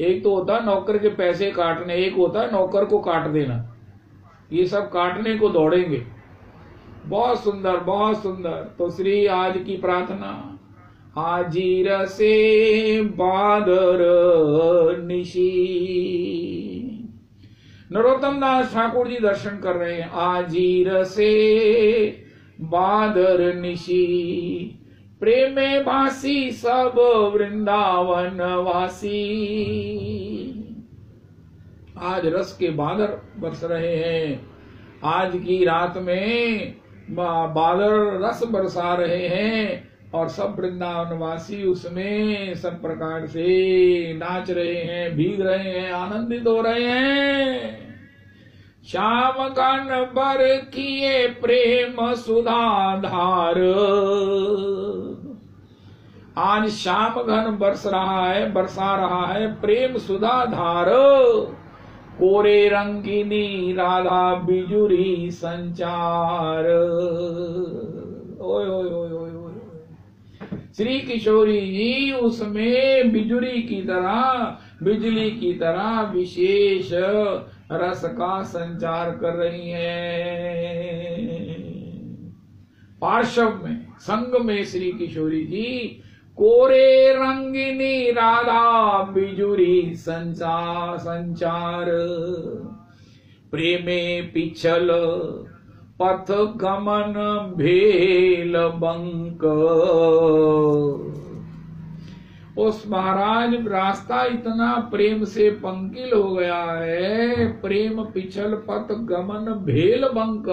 S2: एक तो होता है नौकर के पैसे काटने, एक होता है नौकर को काट देना। ये सब काटने को दौड़ेंगे। बहुत सुंदर, बहुत सुंदर। तो श्री आज की प्रार्थना, हाजिर से बादर निशी। नरोत्तम दास ठाकुर जी दर्शन कर रहे हैं। आजीर से बादर निशी, प्रेमे भासी सब वृंदावन वासी। आज रस के बादर बरस रहे हैं। आज की रात में बादल रस बरसा रहे हैं, और सब वृंदावनवासी उसमें सब प्रकार से नाच रहे हैं, भीग रहे हैं, आनंदित हो रहे हैं। श्याम घन बर किए प्रेम सुधाधार। आज श्याम घन बरसा रहा है प्रेम सुधाधार। कोरे रंगिनी राधा बिजुरी संचार। ओए ओए ओए ओए ओए। श्री किशोरी जी उसमें बिजुरी की तरह, बिजली की तरह विशेष रस का संचार कर रही हैं। पार्श्व में, संग में श्री किशोरी जी कोरे रंगिनी राधा बिजुरी संचार। प्रेमे पिछल पथ गमन भेल बंक। उस महाराज रास्ता इतना प्रेम से पंकिल हो गया है, प्रेम पिछल पथ गमन भेल बंक,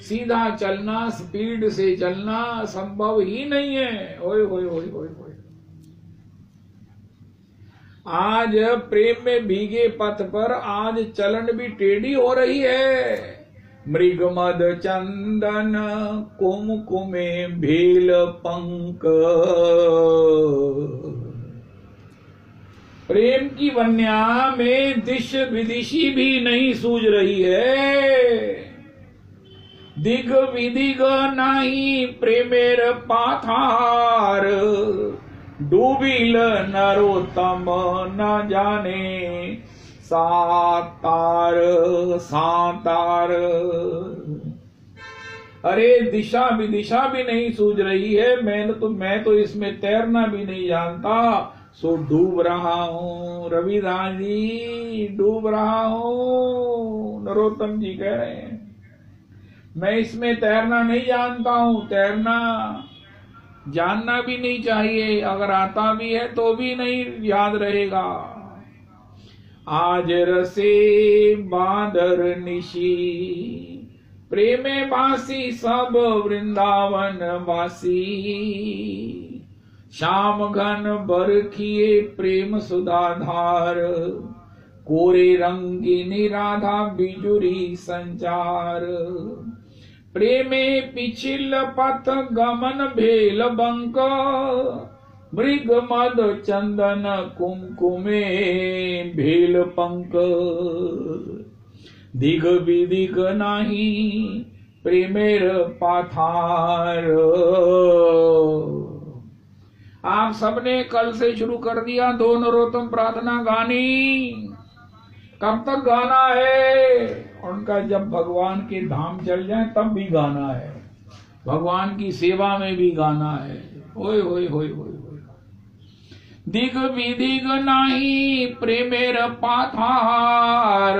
S2: सीधा चलना, स्पीड से चलना संभव ही नहीं है। ओए होए होए होए होए। आज प्रेम में भीगे पथ पर आज चलन भी टेढ़ी हो रही है। मृग मद चंदन कुमकुमे भेल पंक, प्रेम की वन्या में दिश विदिशी भी नहीं सूझ रही है। दिग विदिग नाही प्रेमेर पाथार, डूबिल नरोत्तम न जाने सातार सातार। अरे दिशा विदिशा भी नहीं सूझ रही है, मैं तो इसमें तैरना भी नहीं जानता, सो डूब रहा हूँ। रविदास जी डूब रहा हूँ, नरोत्तम जी कह रहे हैं। मैं इसमें तैरना नहीं जानता हूँ, तैरना जानना भी नहीं चाहिए, अगर आता भी है तो भी नहीं याद रहेगा। आज रसे बादर निशी, प्रेमे बासी सब वृंदावन वासी, श्याम घन बरखिए प्रेम सुधाधार, कोरे रंगिनी राधा बिजुरी संचार, प्रेमे पिछिल पथ गमन भेल बंक, मृग मद चंदन कुमकुमे भेल पंक, दिग विदिग नाही प्रेमेर पाथार। आप सबने कल से शुरू कर दिया दो नरोत्तम प्रार्थना गानी, कब तक गाना है? उनका जब भगवान के धाम चल जाए तब भी गाना है, भगवान की सेवा में भी गाना है। ओए होए होए होए। दिग विदिग नाही प्रेमेर पाथार।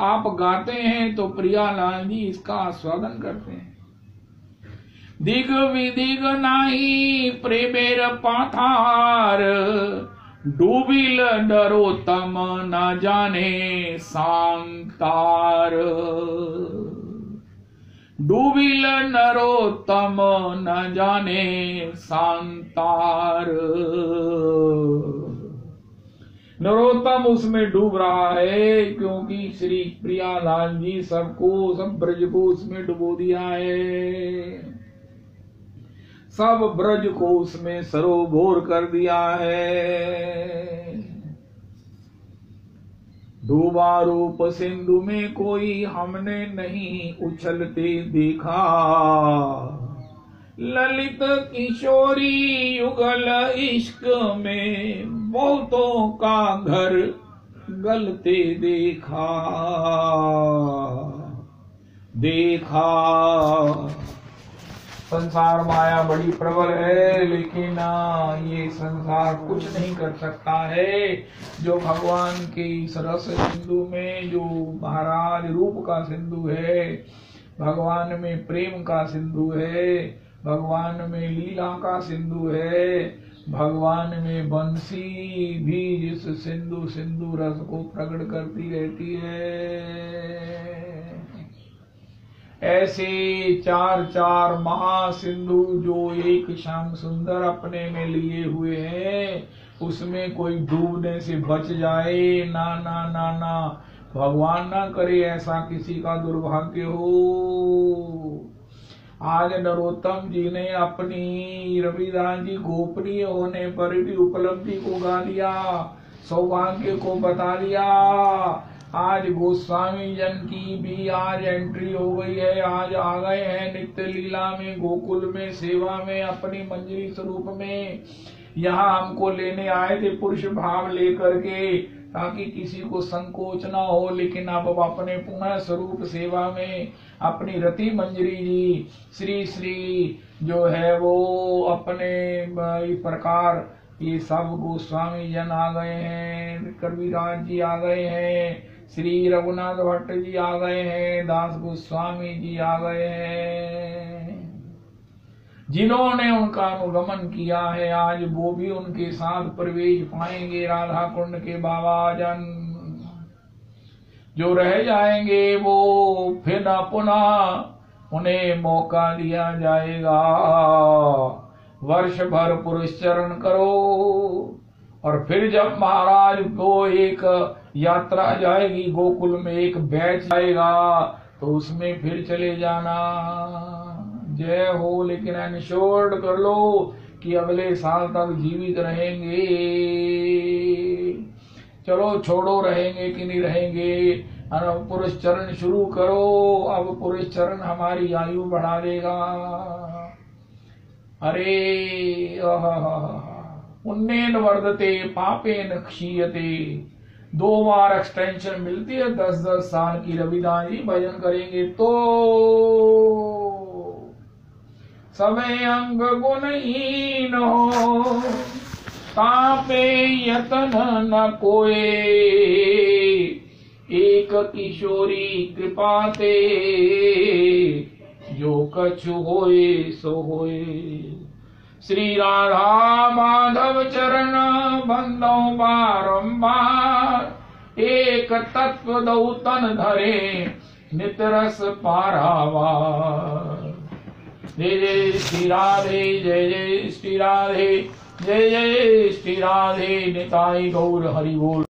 S2: आप गाते हैं तो प्रियालाल जी इसका आस्वादन करते हैं। दिग विदिग नाही प्रेमेर पाथार, डूबिल नरोत्तम न जाने सांतार, डूबिल नरोत्तम न जाने सांतार। नरोत्तम उसमें डूब रहा है क्योंकि श्री प्रियालाल जी सबको, सब ब्रज को उसमें डुबो दिया है, सब ब्रज को उसमें सरोबोर कर दिया है। डूबा रूप सिंधु में कोई हमने नहीं उछलते देखा, ललित किशोरी युगल इश्क में बहुतों का घर गलते देखा देखा। संसार माया बड़ी प्रबल है, लेकिन ये संसार कुछ नहीं कर सकता है। जो भगवान के इस रस सिंधु में, जो महाराज रूप का सिंधु है, भगवान में प्रेम का सिंधु है, भगवान में लीला का सिंधु है, भगवान में बंसी भी जिस सिंधु सिंधु रस को प्रकट करती रहती है, ऐसे चार चार महासिंधु जो एक श्याम सुंदर अपने में लिए हुए हैं, उसमें कोई डूबने से बच जाए ना ना ना ना, भगवान ना करे ऐसा किसी का दुर्भाग्य हो। आज नरोत्तम जी ने अपनी रविदास जी गोपनीय होने पर भी उपलब्धि को गा दिया, सौभाग्य को बता दिया। आज गोस्वामी जन की भी आज एंट्री हो गई है, आज आ गए हैं नित्य लीला में, गोकुल में, सेवा में, अपनी मंजरी स्वरूप में। यहाँ हमको लेने आए थे पुरुष भाव लेकर के, ताकि किसी को संकोच ना हो, लेकिन अब अपने पुनः स्वरूप सेवा में अपनी रति मंजरी जी श्री श्री जो है वो अपने इस प्रकार ये सब गोस्वामी जन आ गए हैं, कबीराज जी आ गए हैं, श्री रघुनाथ भट्ट जी आ गए हैं, दास गोस्वामी जी आ गए हैं। जिन्होंने उनका अनुगमन किया है आज वो भी उनके साथ प्रवेश पाएंगे राधा कुंड के बाबा जन। जो रह जाएंगे वो फिर न पुनः उन्हें मौका दिया जाएगा। वर्ष भर पुरस्चरण करो और फिर जब महाराज को एक यात्रा जाएगी गोकुल में, एक बैच आएगा तो उसमें फिर चले जाना। जय हो। लेकिन एनश्योर्ड कर लो कि अगले साल तक जीवित रहेंगे। चलो छोड़ो रहेंगे कि नहीं रहेंगे, पुरस्चरण शुरू करो। अब पुरस्चरण हमारी आयु बढ़ा देगा। अरे पुण्येन वर्धते पापेन क्षीयते। 2 बार एक्सटेंशन मिलती है 10-10 साल की। रविदास जी भजन करेंगे तो सबे अंग गुणहीन हो, तापे यतन न कोए। एक किशोरी कृपाते, जो कछु होए सो होए। श्री राधा माधव चरण बंदो बारंबार, एक तत्व दौ तन धरे नित रस पारावार। जय जय श्री राधे, जय जय श्री राधे, जय जय श्री राधे। निताई गौर हरि बोल।